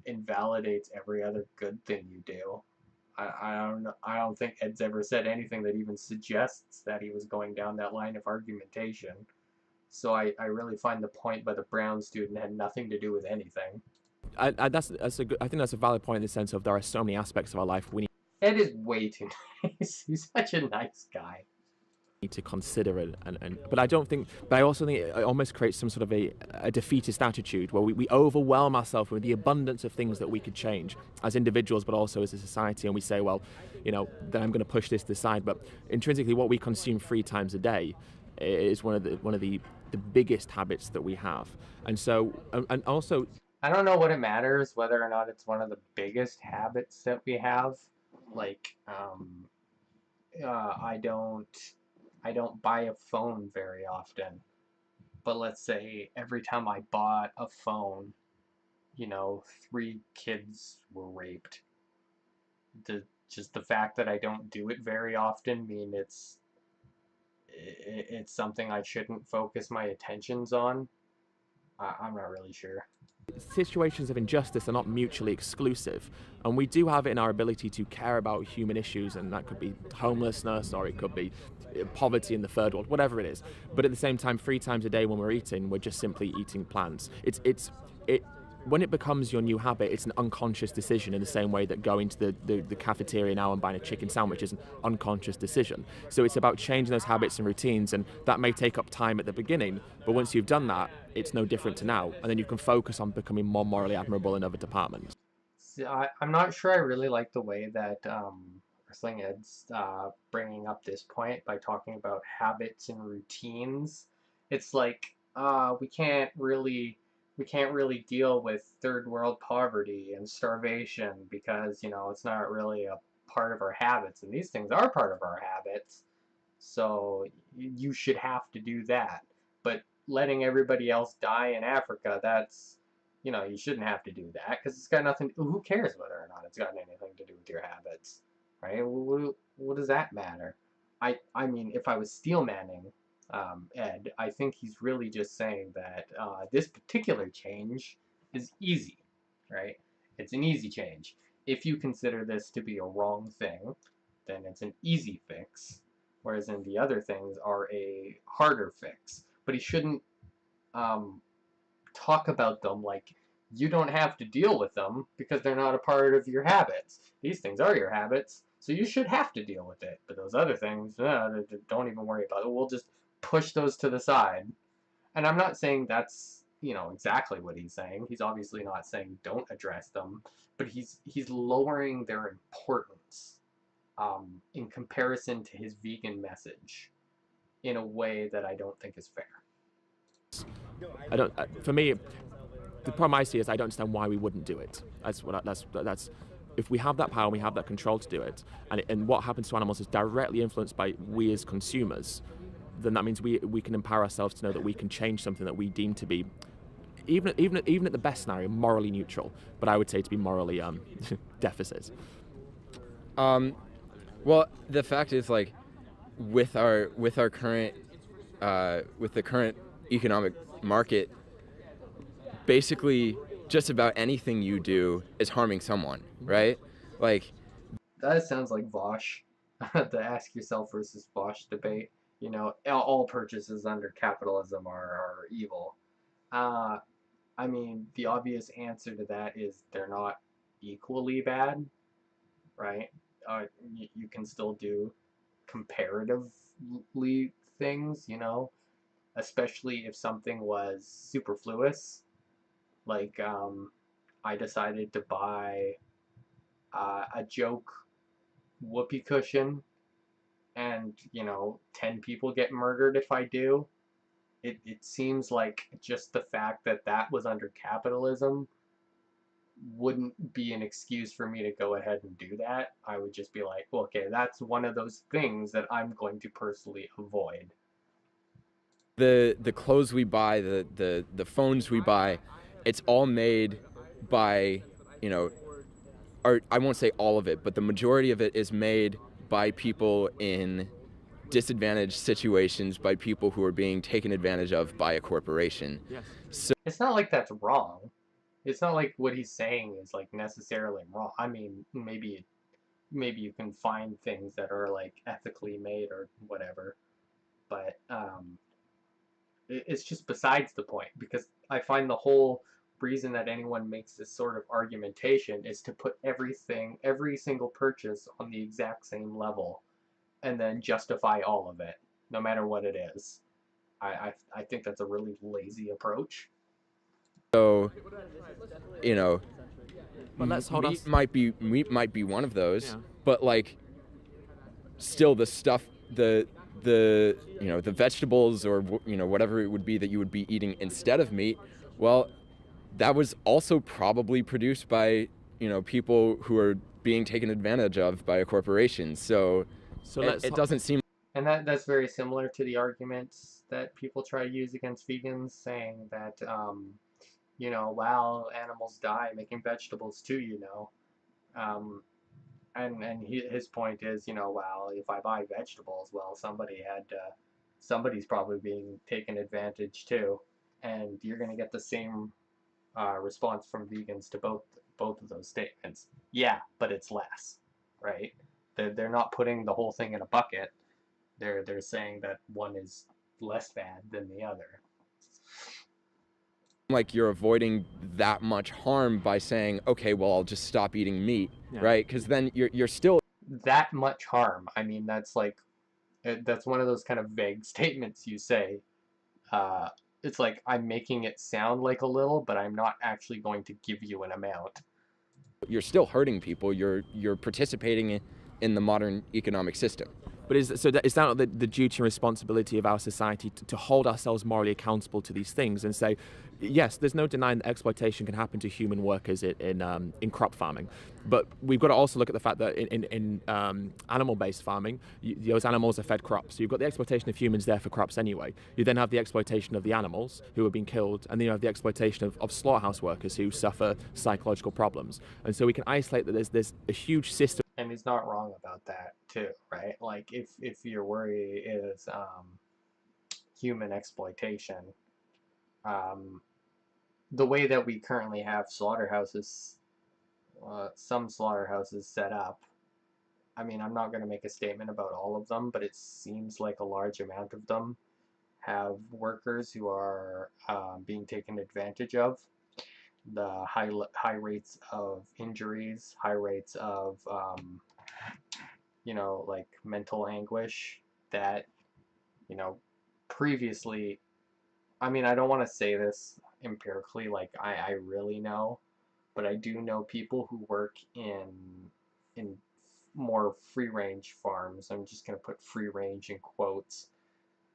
invalidates every other good thing you do. I don't know. I don't think Ed's ever said anything that even suggests that he was going down that line of argumentation. So I really find the point by the Brown student had nothing to do with anything. That's a good. I think that's a valid point in the sense of there are so many aspects of our life we Ed is way too nice. He's such a nice guy. need to consider it, but I also think it almost creates some sort of a defeatist attitude where we overwhelm ourselves with the abundance of things that we could change as individuals, but also as a society, and we say, well, then I'm going to push this aside. But intrinsically, what we consume 3 times a day is one of the biggest habits that we have, and so and also. I don't know what it matters whether or not it's one of the biggest habits that we have. Like, I don't buy a phone very often, but let's say every time I bought a phone, 3 kids were raped. Just the fact that I don't do it very often mean it's something I shouldn't focus my attentions on. I'm not really sure. Situations of injustice are not mutually exclusive, and we do have it in our ability to care about human issues, and that could be homelessness, or it could be poverty in the third world, whatever it is. But at the same time, 3 times a day when we're eating, we're just simply eating plants. When it becomes your new habit, it's an unconscious decision, in the same way that going to the cafeteria now and buying a chicken sandwich is an unconscious decision. So it's about changing those habits and routines, and that may take up time at the beginning, but once you've done that, it's no different to now, and then you can focus on becoming more morally admirable in other departments. See, I'm not sure I really like the way that Earthling Ed's bringing up this point by talking about habits and routines. It's like we can't really deal with third world poverty and starvation because it's not really a part of our habits, and these things are part of our habits. So you should have to do that. But letting everybody else die in Africa, that's you shouldn't have to do that because it's got nothing. Who cares whether or not it's got anything to do with your habits, right? What does that matter? I mean, if I was steel manning Ed, I think he's really just saying that this particular change is easy, right? It's an easy change. If you consider this to be a wrong thing, then it's an easy fix, whereas then the other things are a harder fix. But he shouldn't talk about them like you don't have to deal with them because they're not a part of your habits. These things are your habits, so you should have to deal with it. But those other things, don't even worry about it. We'll just push those to the side. And I'm not saying that's exactly what he's saying. He's obviously not saying don't address them, but he's lowering their importance in comparison to his vegan message in a way that I don't think is fair. For me, the problem I see is I don't understand why we wouldn't do it. That's if we have that power, we have that control to do it, and what happens to animals is directly influenced by we as consumers. Then that means we can empower ourselves to know that we can change something that we deem to be, even at the best scenario, morally neutral. But I would say to be morally deficit. Well, the fact is, like, with our current with the current economic market, basically just about anything you do is harming someone, right? Like, That sounds like Vosh, the ask yourself versus Vosh debate. You know, all purchases under capitalism are evil. Uh, I mean, the obvious answer to that is they're not equally bad, right? You can still do comparatively things, you know, especially if something was superfluous. Like, I decided to buy a joke whoopee cushion, and, you know, 10 people get murdered if I do. It seems like just the fact that that was under capitalism wouldn't be an excuse for me to go ahead and do that. I would just be like, well, okay, that's one of those things that I'm going to personally avoid. the clothes we buy, the phones we buy, it's all made by, you know, or I won't say all of it, but the majority of it is made by people in disadvantaged situations, by people who are being taken advantage of by a corporation. Yes. So It's not like that's wrong. It's not like what he's saying is like necessarily wrong. I mean, maybe you can find things that are like ethically made or whatever, but it's just besides the point, because I find the whole reason that anyone makes this sort of argumentation is to put everything, every single purchase on the exact same level, and then justify all of it, no matter what it is. I think that's a really lazy approach. so you know, But let's hold us. meat might be one of those, Yeah. but like still the stuff, the you know, the vegetables, or you know, whatever it would be that you would be eating instead of meat, well, that was also probably produced by, you know, people who are being taken advantage of by a corporation. So So it doesn't seem And that's very similar to the arguments that people try to use against vegans, saying that, you know, wow, animals die making vegetables too, you know. Um, and his point is, you know, well, if I buy vegetables, well, somebody's probably being taken advantage too, and you're gonna get the same response from vegans to both of those statements. Yeah, but it's less, right? They're not putting the whole thing in a bucket. They're saying that one is less bad than the other. like you're avoiding that much harm by saying, okay, well, I'll just stop eating meat, Yeah. right? Because then you're still That much harm. I mean, that's like that's one of those kind of vague statements you say. Uh, it's like I'm making it sound like a little, but I'm not actually going to give you an amount. you're still hurting people. You're participating in the modern economic system. But is that not the duty and responsibility of our society to hold ourselves morally accountable to these things and say, yes, there's no denying that exploitation can happen to human workers in crop farming, but we've got to also look at the fact that in animal-based farming, those animals are fed crops. So you've got the exploitation of humans there for crops anyway. You then have the exploitation of the animals who are being killed, and then you have the exploitation of slaughterhouse workers who suffer psychological problems. And so we can isolate that there's a huge system. And he's not wrong about that too, right? Like if your worry is human exploitation, um, the way that we currently have slaughterhouses, some slaughterhouses set up. I mean, I'm not going to make a statement about all of them, but it seems like a large amount of them have workers who are being taken advantage of. The high rates of injuries, high rates of you know, like mental anguish that, you know, previously, I mean, I don't want to say this empirically, like I really know, but I do know people who work in more free range farms. I'm just gonna put free range in quotes.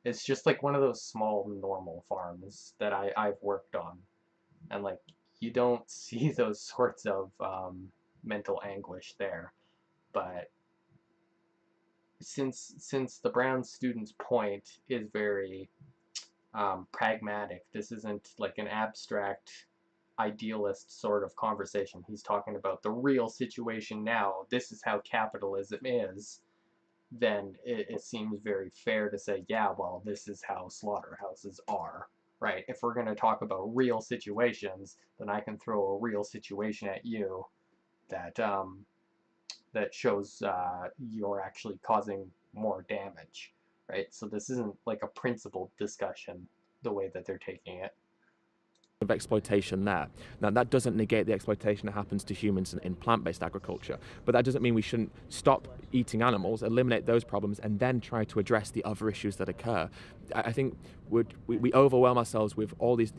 It's just like one of those small normal farms that I've worked on, and like you don't see those sorts of mental anguish there. But since the Brown student's point is very pragmatic, this isn't like an abstract idealist sort of conversation. He's talking about the real situation now. This is how capitalism is. Then it seems very fair to say, yeah, well, this is how slaughterhouses are, right? If we're going to talk about real situations, then I can throw a real situation at you that that shows you're actually causing more damage, right? So this isn't like a principled discussion the way that they're taking it. Of exploitation there. Now, that doesn't negate the exploitation that happens to humans in plant-based agriculture, but that doesn't mean we shouldn't stop eating animals, eliminate those problems, and then try to address the other issues that occur. I think we overwhelm ourselves with all these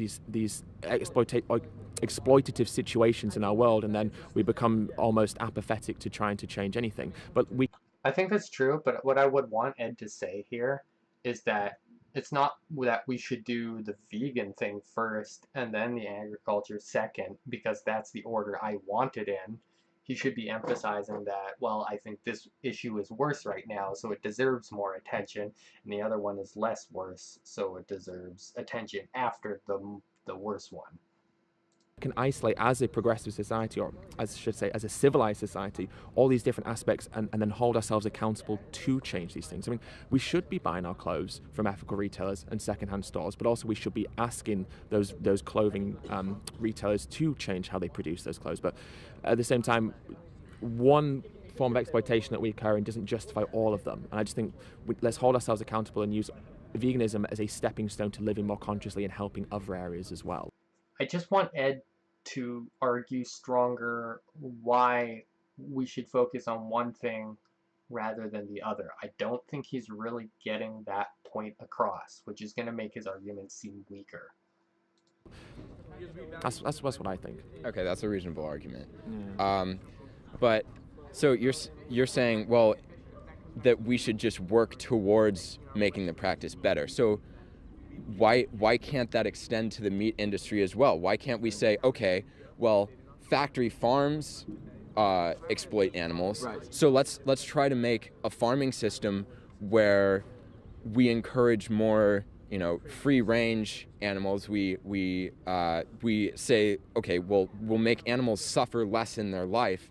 exploitative situations in our world, and then we become almost apathetic to trying to change anything. But I think that's true, but what I would want Ed to say here is that it's not that we should do the vegan thing first and then the agriculture second, because that's the order I want it in. He should be emphasizing that, well, I think this issue is worse right now, so it deserves more attention, and the other one is less worse, so it deserves attention after the worse one. can isolate as a progressive society, or as I should say, as a civilized society, all these different aspects and then hold ourselves accountable to change these things. I mean, we should be buying our clothes from ethical retailers and secondhand stores, but also we should be asking those clothing retailers to change how they produce those clothes. But at the same time, one form of exploitation that we occur in doesn't justify all of them. And I just think let's hold ourselves accountable and use veganism as a stepping stone to living more consciously and helping other areas as well. I just want Ed to argue stronger why we should focus on one thing rather than the other. I don't think he's really getting that point across, which is going to make his argument seem weaker. That's what I think. Okay, that's a reasonable argument. But so you're saying, well, that we should just work towards making the practice better. So why can't that extend to the meat industry as well? Why can't we say, okay, well, factory farms exploit animals, Right. so let's try to make a farming system where we encourage more, free range animals. We say, okay, well, we'll make animals suffer less in their life,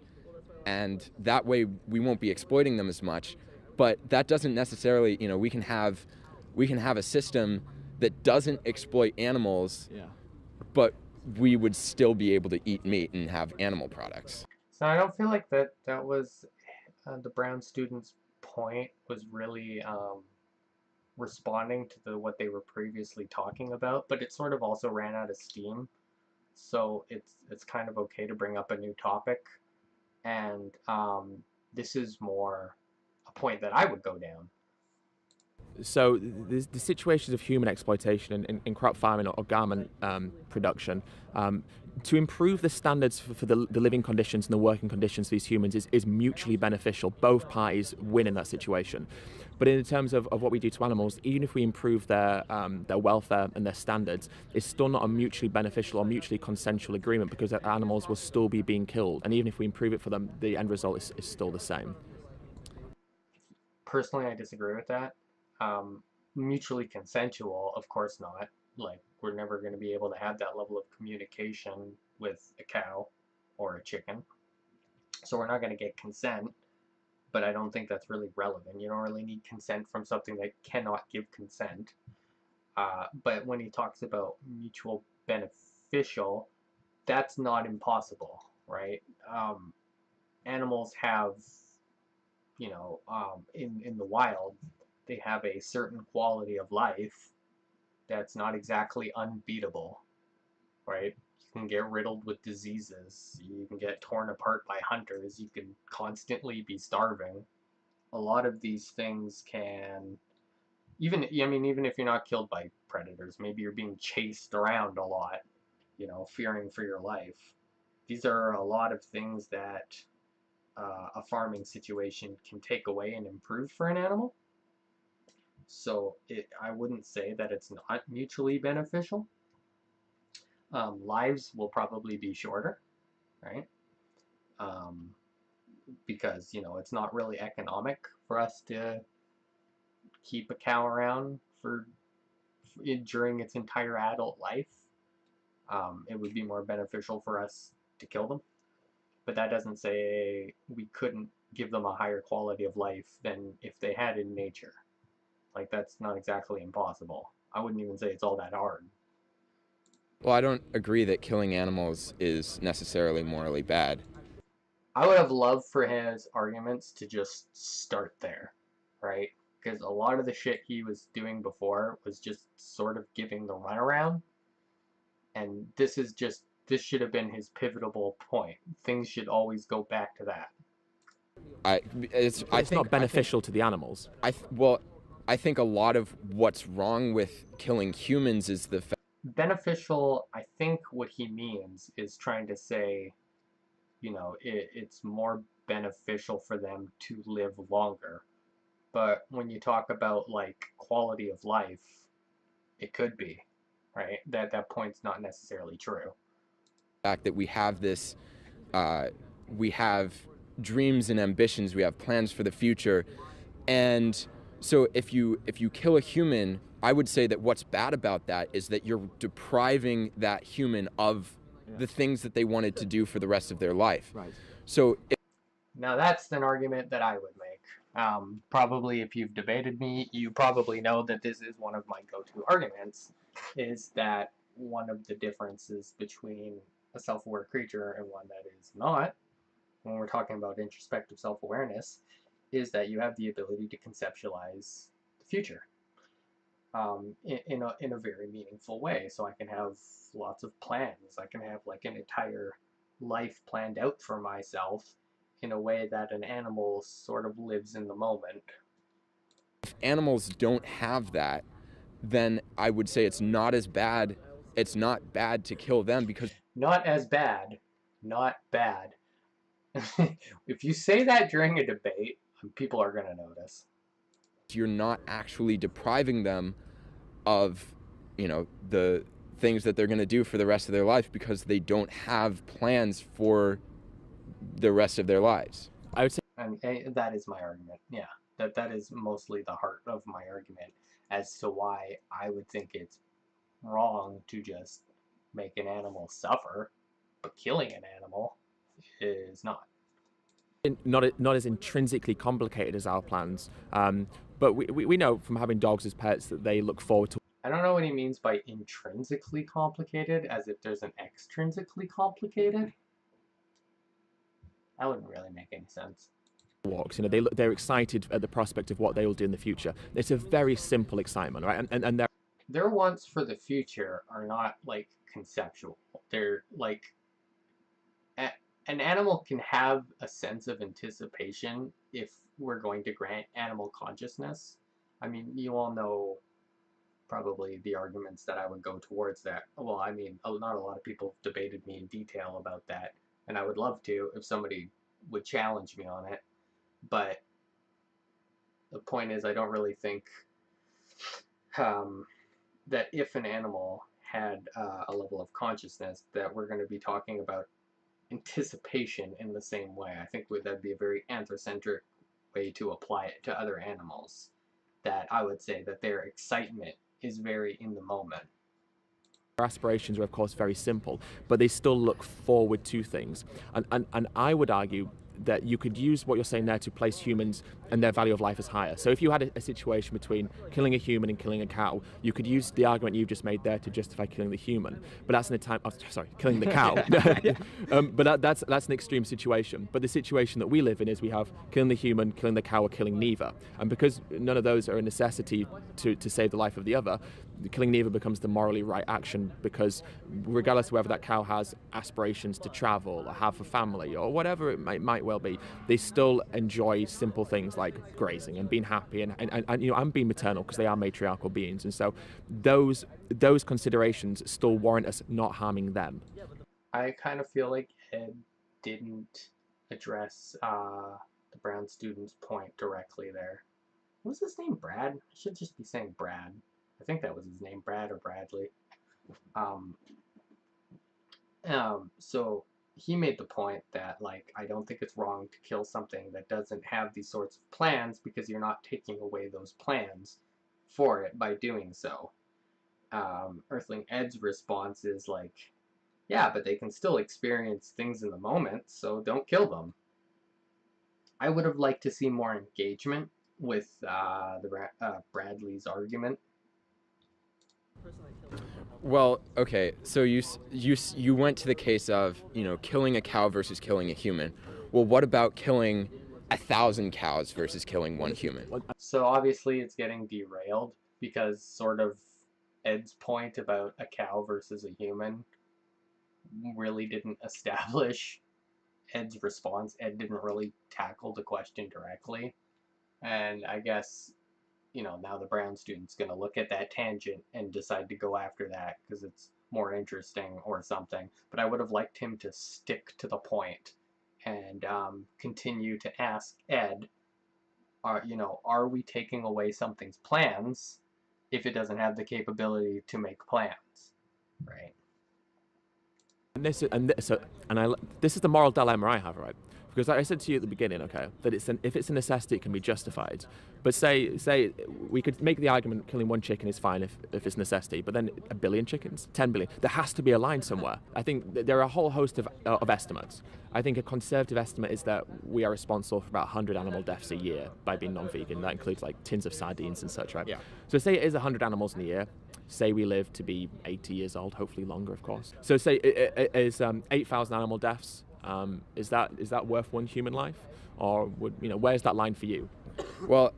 and that way we won't be exploiting them as much. But that doesn't necessarily, we can have a system that doesn't exploit animals, but we would still be able to eat meat and have animal products. So I don't feel like that was the Brown students' point was really responding to what they were previously talking about, but it sort of also ran out of steam. So it's kind of okay to bring up a new topic, and this is more a point that I would go down. So the situations of human exploitation in crop farming or garment production, to improve the standards for the living conditions and the working conditions of these humans is mutually beneficial. Both parties win in that situation. But in terms of what we do to animals, even if we improve their welfare and their standards, it's still not a mutually beneficial or mutually consensual agreement, because the animals will still be being killed. And even if we improve it for them, the end result is still the same. Personally, I disagree with that. Mutually consensual, of course not. Like, we're never going to be able to have that level of communication with a cow or a chicken. So we're not going to get consent, but I don't think that's really relevant. You don't really need consent from something that cannot give consent. But when he talks about mutual beneficial, that's not impossible, right? Animals have, in the wild, they have a certain quality of life that's not exactly unbeatable, right? You can get riddled with diseases, you can get torn apart by hunters, you can constantly be starving. A lot of these things can, even if you're not killed by predators, maybe you're being chased around a lot, fearing for your life. These are a lot of things that a farming situation can take away and improve for an animal. So I wouldn't say that it's not mutually beneficial. Lives will probably be shorter, right? Because it's not really economic for us to keep a cow around during its entire adult life. it would be more beneficial for us to kill them. But that doesn't say we couldn't give them a higher quality of life than if they had in nature. Like, that's not exactly impossible. I wouldn't even say it's all that hard. Well, I don't agree that killing animals is necessarily morally bad. I would have loved for his arguments to just start there, right? Because a lot of the shit he was doing before was just sort of giving the runaround, and this should have been his pivotal point. Things should always go back to that. It's not beneficial to the animals. I think a lot of what's wrong with killing humans is the fact. Beneficial, I think what he means is trying to say, it's more beneficial for them to live longer. But when you talk about like quality of life, it could be, right? That point's not necessarily true. Fact that we have this, we have dreams and ambitions, we have plans for the future, and so if you kill a human, I would say that what's bad about that is that you're depriving that human of the things that they wanted to do for the rest of their life. Right. So now that's an argument that I would make. Probably if you've debated me, you probably know that this is one of my go-to arguments, is that one of the differences between a self-aware creature and one that is not, when we're talking about introspective self-awareness, is that you have the ability to conceptualize the future in a very meaningful way. So I can have lots of plans. I can have like an entire life planned out for myself in a way that an animal sort of lives in the moment. if animals don't have that, then I would say it's not as bad. It's not bad to kill them because Not as bad. Not bad. If you say that during a debate, people are going to notice. you're not actually depriving them of, the things that they're going to do for the rest of their life because they don't have plans for the rest of their lives. I would say And that is my argument. Yeah, that is mostly the heart of my argument as to why I would think it's wrong to just make an animal suffer, but killing an animal is not. not as intrinsically complicated as our plans, but we know from having dogs as pets that they look forward to I don't know what he means by intrinsically complicated, as if there's an extrinsically complicated. That wouldn't really make any sense. walks. They're excited at the prospect of what they will do in the future. It's a very simple excitement, right? And they're Their wants for the future are not like conceptual. They're like an animal can have a sense of anticipation if we're going to grant animal consciousness. I mean, you all know probably the arguments that I would go towards that. Well, I mean, not a lot of people have debated me in detail about that, and I would love to if somebody would challenge me on it. But the point is, I don't really think that if an animal had a level of consciousness, that we're going to be talking about anticipation in the same way. I think that'd be a very anthrocentric way to apply it to other animals. That I would say that their excitement is very in the moment. aspirations are of course very simple, but they still look forward to things. And I would argue that you could use what you're saying there to place humans and their value of life as higher. So if you had a situation between killing a human and killing a cow, you could use the argument you've just made there to justify killing the human. But that's killing the cow. But that's an extreme situation. But the situation that we live in is we have killing the human, killing the cow, or killing neither. And because none of those are a necessity to save the life of the other, killing neither becomes the morally right action, because regardless of whether that cow has aspirations to travel or have a family or whatever it might well be, they still enjoy simple things like grazing and being happy and being maternal, because they are matriarchal beings. And so those considerations still warrant us not harming them. I kind of feel like Ed didn't address the Brown student's point directly there. What was his name? Brad? I should just be saying Brad. I think that was his name, Brad or Bradley. So he made the point that, like, I don't think it's wrong to kill something that doesn't have these sorts of plans, because you're not taking away those plans for it by doing so. Earthling Ed's response is like, Yeah, but they can still experience things in the moment, so don't kill them. I would have liked to see more engagement with Bradley's argument. Well, okay, so you went to the case of, killing a cow versus killing a human. Well, what about killing 1,000 cows versus killing one human? So obviously it's getting derailed because sort of Ed's point about a cow versus a human really didn't establish Ed's response. Ed didn't really tackle the question directly. And I guess, now the Brown student's going to look at that tangent and decide to go after that because it's more interesting or something. But I would have liked him to stick to the point and continue to ask Ed, are we taking away something's plans if it doesn't have the capability to make plans, right? And this is the moral dilemma I have, right? Because like I said to you at the beginning, okay, that if it's a necessity, it can be justified. But say we could make the argument killing one chicken is fine if it's necessity, but then a billion chickens, 10 billion, there has to be a line somewhere. I think there are a whole host of estimates. I think a conservative estimate is that we are responsible for about 100 animal deaths a year by being non-vegan. That includes like tins of sardines and such, right? Yeah. So say it is 100 animals in a year. Say we live to be 80 years old, hopefully longer, of course. So say it is 8,000 animal deaths. Is that worth one human life, or where's that line for you? Well,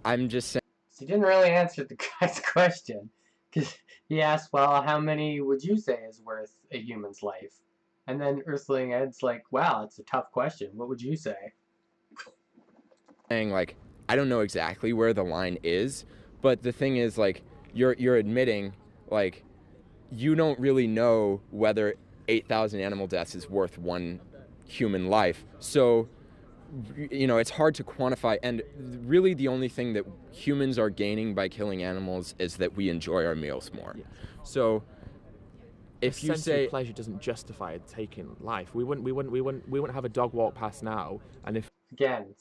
I'm just saying. So he didn't really answer the guy's question because he asked, well, how many would you say is worth a human's life? And then Earthling Ed's like, wow, it's a tough question. What would you say? Saying, like, I don't know exactly where the line is, but the thing is, like, you're admitting, like, you don't really know whether 8,000 animal deaths is worth one human life. So, it's hard to quantify, and really the only thing that humans are gaining by killing animals is that we enjoy our meals more. Yeah. So if you say pleasure doesn't justify taking life, we wouldn't have a dog walk past now, and if Again,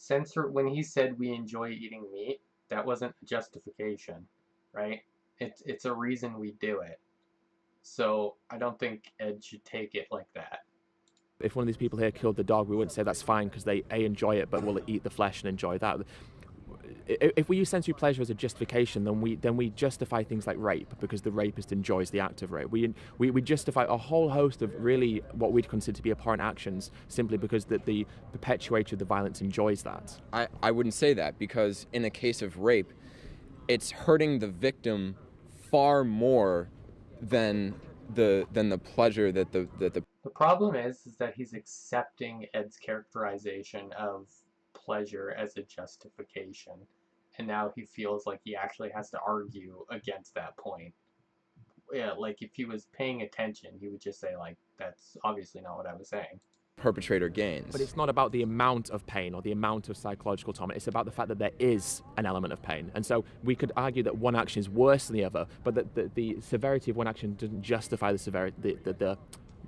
when he said we enjoy eating meat, that wasn't justification, right? It's a reason we do it. So I don't think Ed should take it like that. if one of these people here killed the dog, we wouldn't say that's fine because they enjoy it, but will eat the flesh and enjoy that. If we use sensory pleasure as a justification, then we justify things like rape because the rapist enjoys the act of rape. We justify a whole host of really what we'd consider to be abhorrent actions simply because the perpetuator of the violence enjoys that. I wouldn't say that, because in a case of rape, it's hurting the victim far more than the pleasure that the The problem is that he's accepting Ed's characterization of pleasure as a justification, and now he feels like he actually has to argue against that point. Yeah, like if he was paying attention, he would just say like, that's obviously not what I was saying. perpetrator gains. But it's not about the amount of pain or the amount of psychological trauma. It's about the fact that there is an element of pain. And so we could argue that one action is worse than the other, but that the severity of one action doesn't justify the severity, the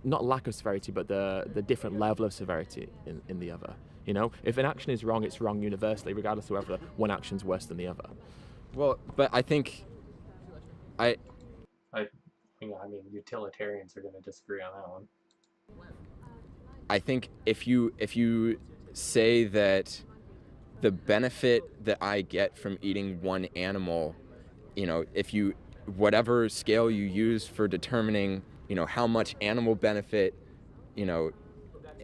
not lack of severity, but the different level of severity in the other. If an action is wrong, it's wrong universally, regardless of whether one action's worse than the other. Well, but I think I mean, utilitarians are going to disagree on that one. I think if you say that the benefit that I get from eating one animal, if you whatever scale you use for determining, how much animal benefit,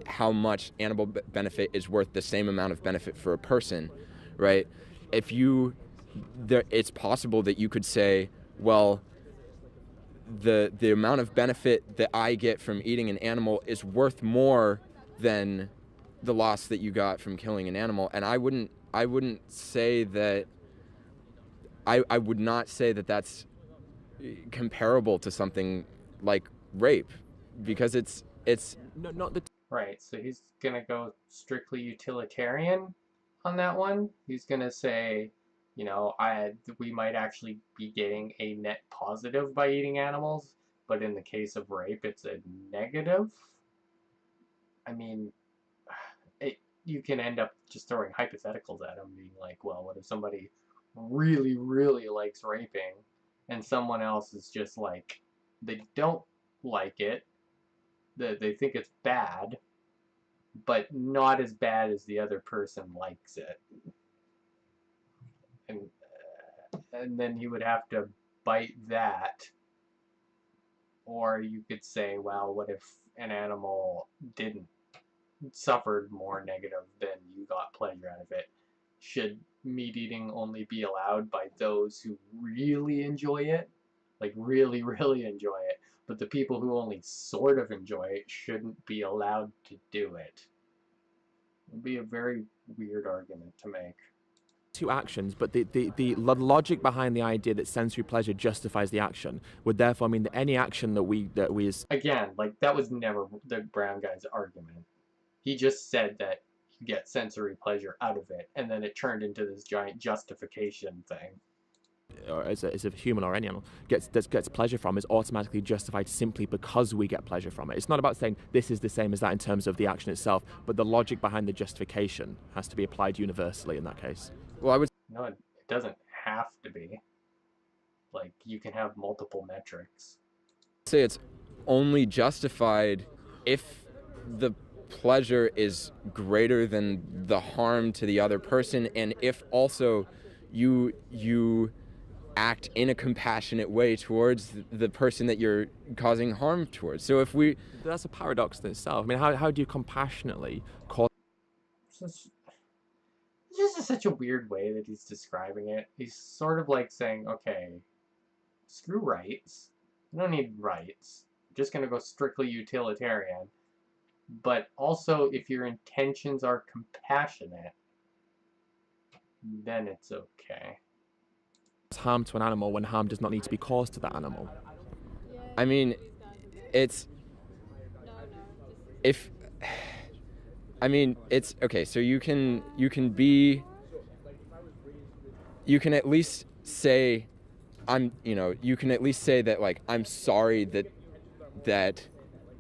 how much animal benefit is worth the same amount of benefit for a person, right? It's possible that you could say, well, the amount of benefit that I get from eating an animal is worth more than the loss that you got from killing an animal. And I wouldn't say that I would not say that that's comparable to something like rape, because it's Not the Right, so he's going to go strictly utilitarian on that one. He's going to say, we might actually be getting a net positive by eating animals, but in the case of rape, it's a negative. I mean, you can end up just throwing hypotheticals at him, being like, well, what if somebody really, really likes raping, and someone else is just like, they don't like it, They think it's bad, but not as bad as the other person likes it. And then you would have to bite that. Or you could say, well, what if an animal didn't suffered more negative than you got pleasure out of it? Should meat eating only be allowed by those who really enjoy it? Like really, really enjoy it. But the people who only sort of enjoy it shouldn't be allowed to do it. It would be a very weird argument to make. Two actions, but the logic behind the idea that sensory pleasure justifies the action would therefore mean that any action that we Again, like that was never the brown guy's argument. He just said that you get sensory pleasure out of it, and then it turned into this giant justification thing. or as a human or any animal gets pleasure from is automatically justified simply because we get pleasure from it. It's not about saying this is the same as that in terms of the action itself, but the logic behind the justification has to be applied universally in that case. Well, I would No, it doesn't have to be. Like, you can have multiple metrics. say it's only justified if the pleasure is greater than the harm to the other person, and if also you act in a compassionate way towards the person that you're causing harm towards. So if we That's a paradox in itself. I mean, how do you compassionately cause It's just such a weird way that he's describing it. He's sort of like saying, okay, screw rights. You don't need rights. I'm just going to go strictly utilitarian. But also, if your intentions are compassionate, then it's okay. harm to an animal when harm does not need to be caused to that animal? I mean, it's if I mean it's okay. So you can at least say you can at least say that, like, I'm sorry that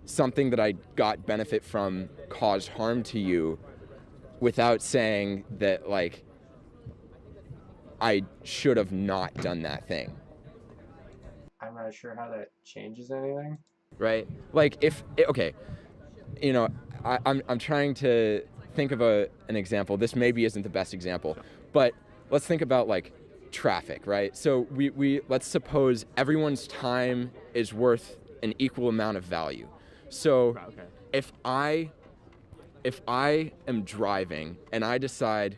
something that I got benefit from caused harm to you, without saying that, like, I should have not done that thing. I'm not sure how that changes anything. Right? Like, okay, I'm trying to think of an example. This maybe isn't the best example, but let's think about, like, traffic, right? So we let's suppose everyone's time is worth an equal amount of value. So Okay. if I am driving and I decide,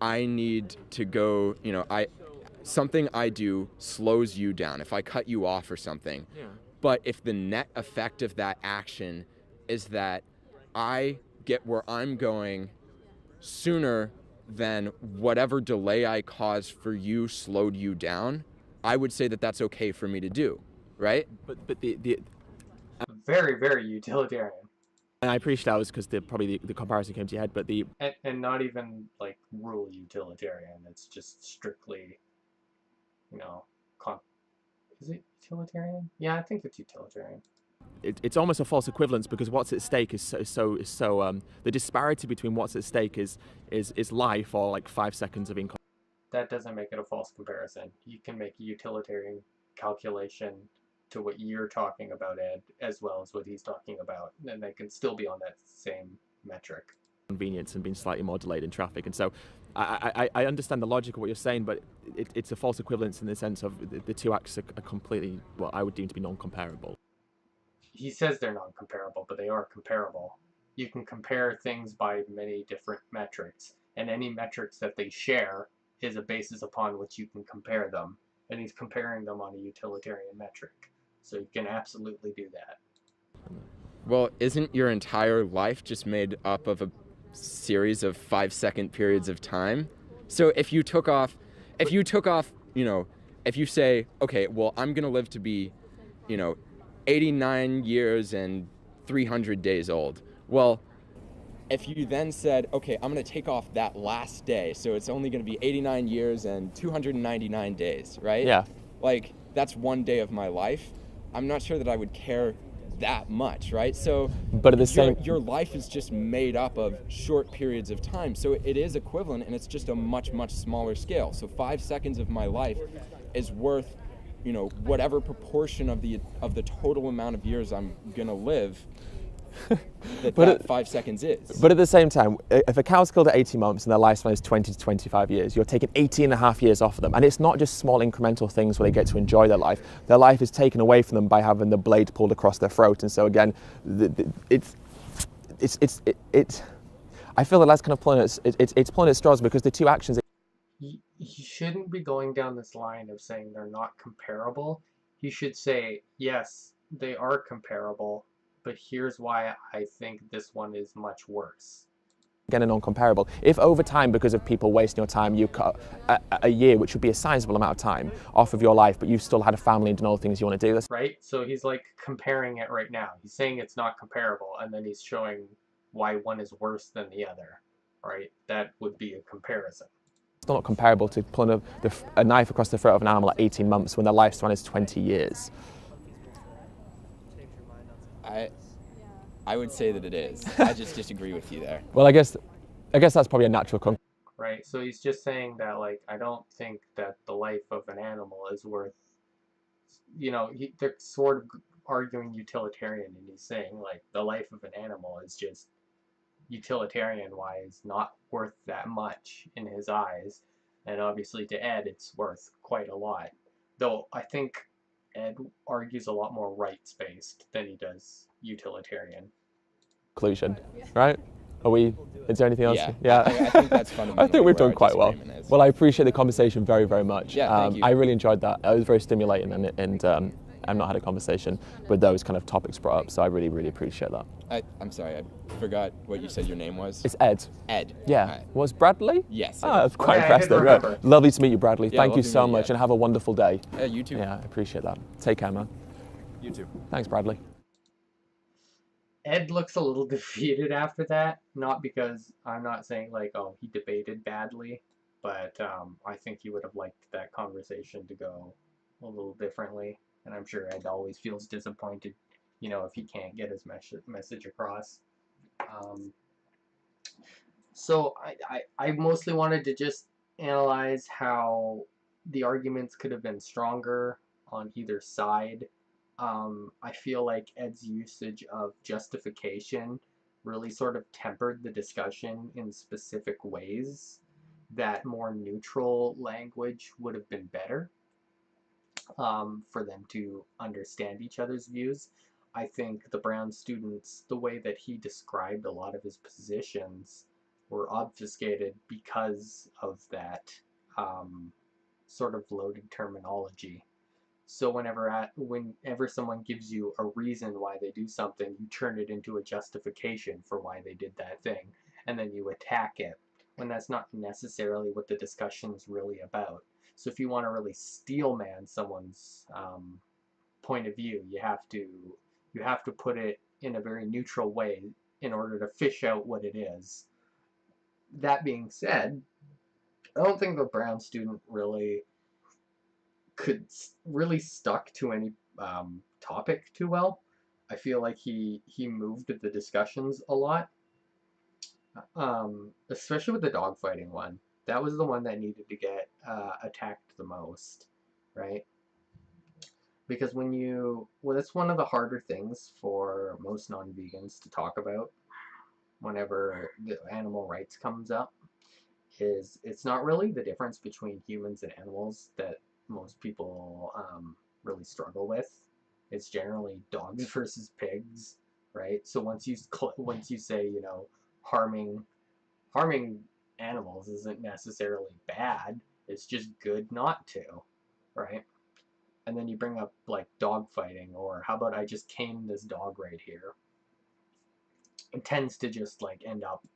I need to go, something I do slows you down. If I cut you off or something. Yeah. But if the net effect of that action is that I get where I'm going sooner than whatever delay I caused for you slowed you down, I would say that that's okay for me to do, right? But the Very, very utilitarian. and I appreciate that was because probably the comparison came to your head, but And not even, like, rule utilitarian. It's just strictly, is it utilitarian? Yeah, I think it's utilitarian. it's almost a false equivalence, because what's at stake is so the disparity between what's at stake is life or like 5 seconds of income. That doesn't make it a false comparison. You can make a utilitarian calculation to what you're talking about, Ed, as well as what he's talking about, and they can still be on that same metric. Convenience and being slightly more delayed in traffic, and so I understand the logic of what you're saying, but it's a false equivalence in the sense of the two acts are completely, what I would deem to be non-comparable. He says they're non-comparable, but they are comparable. You can compare things by many different metrics, and any metrics that they share is a basis upon which you can compare them, and he's comparing them on a utilitarian metric. So you can absolutely do that. Well, isn't your entire life just made up of a series of 5-second periods of time? So if you say, okay, well, I'm gonna live to be, 89 years and 300 days old. Well, if you then said, okay, I'm gonna take off that last day, so it's only gonna be 89 years and 299 days, right? Yeah. Like, that's one day of my life. I'm not sure that I would care that much, right? So, But at the same your life is just made up of short periods of time, so it is equivalent, and it's just a much, much smaller scale. So 5 seconds of my life is worth you know, whatever proportion of the total amount of years I'm gonna live, that 5 seconds is. But at the same time, if a cow's killed at 18 months and their lifespan is 20 to 25 years, you're taking 18 and a half years off of them. And it's not just small incremental things where they get to enjoy their life. Their life is taken away from them by having the blade pulled across their throat. And so again, I feel that that's kind of pulling at straws, because the two actions. He shouldn't be going down this line of saying they're not comparable. He should say, yes, they are comparable, but here's why I think this one is much worse. Again, a non-comparable. If over time, because of people wasting your time, you cut a year, which would be a sizable amount of time, off of your life, but you've still had a family and done all the things you want to do. Right? So he's like comparing it right now. He's saying it's not comparable, and then he's showing why one is worse than the other, right? That would be a comparison. Still not comparable to pulling a knife across the throat of an animal at 18 months when their lifespan is 20 years. I would say that it is. I just disagree with you there. Well, I guess that's probably a natural conclusion. Right, so he's just saying that, like, I don't think that the life of an animal is worth, you know, they're sort of arguing utilitarian, and he's saying, like, the life of an animal is just utilitarian-wise not worth that much in his eyes, and obviously to Ed it's worth quite a lot. Though I think Ed argues a lot more rights-based than he does utilitarian. Conclusion, right? Is there anything else? Yeah. I think that's fundamentally I think we've done quite well. is. Well, I appreciate the conversation very, very much. Yeah, thank you. I really enjoyed that. It was very stimulating, and I've not had a conversation with those kind of topics brought up, so I really, really appreciate that. I'm sorry, I forgot what you said your name was. It's Ed. Ed. Yeah. Right. Was Bradley? Yes. Oh, that's quite Yeah, I impressive. did remember. Right. Lovely to meet you, Bradley. Yeah, Thank you lovely to so meet much, you. and have a wonderful day. Yeah, you too. Yeah, I appreciate that. Take care, man. You too. Thanks, Bradley. Ed looks a little defeated after that, not because I'm not saying, like, oh, he debated badly, but I think he would have liked that conversation to go a little differently, and I'm sure Ed always feels disappointed, you know, if he can't get his message across. So I mostly wanted to just analyze how the arguments could have been stronger on either side. I feel like Ed's usage of justification really sort of tempered the discussion in specific ways that more neutral language would have been better for them to understand each other's views. I think the Brown students, the way that he described a lot of his positions, were obfuscated because of that sort of loaded terminology. So whenever someone gives you a reason why they do something, you turn it into a justification for why they did that thing, and then you attack it, when that's not necessarily what the discussion's really about. So if you want to really steelman someone's point of view, you have to put it in a very neutral way in order to fish out what it is. That being said, I don't think the Brown student really stuck to any topic too well. I feel like he moved the discussions a lot, especially with the dogfighting one. That was the one that needed to get attacked the most, right? Because that's one of the harder things for most non-vegans to talk about whenever the animal rights comes up, is it's not really the difference between humans and animals that most people really struggle with. It's generally dogs versus pigs, right? So once you say, you know, harming animals isn't necessarily bad, it's just good not to, right? And then you bring up like dog fighting, or how about I just cane this dog right here. It tends to just like end up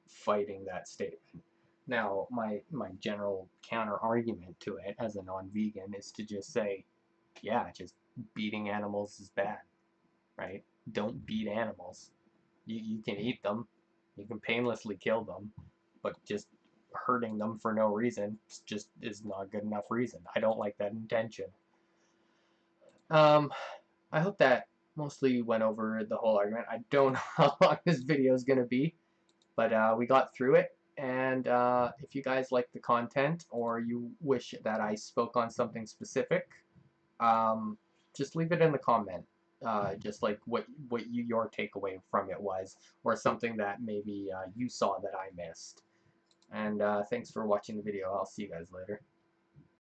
fighting that statement. Now, my general counter argument to it as a non-vegan is to just say, yeah, just beating animals is bad, right? Don't beat animals. You can eat them, you can painlessly kill them, but just hurting them for no reason just is not good enough reason. I don't like that intention. I hope that mostly went over the whole argument. I don't know how long this video is going to be, but we got through it. And if you guys like the content, or you wish that I spoke on something specific, just leave it in the comment. Just like what your takeaway from it was, or something that maybe you saw that I missed. And thanks for watching the video. I'll see you guys later.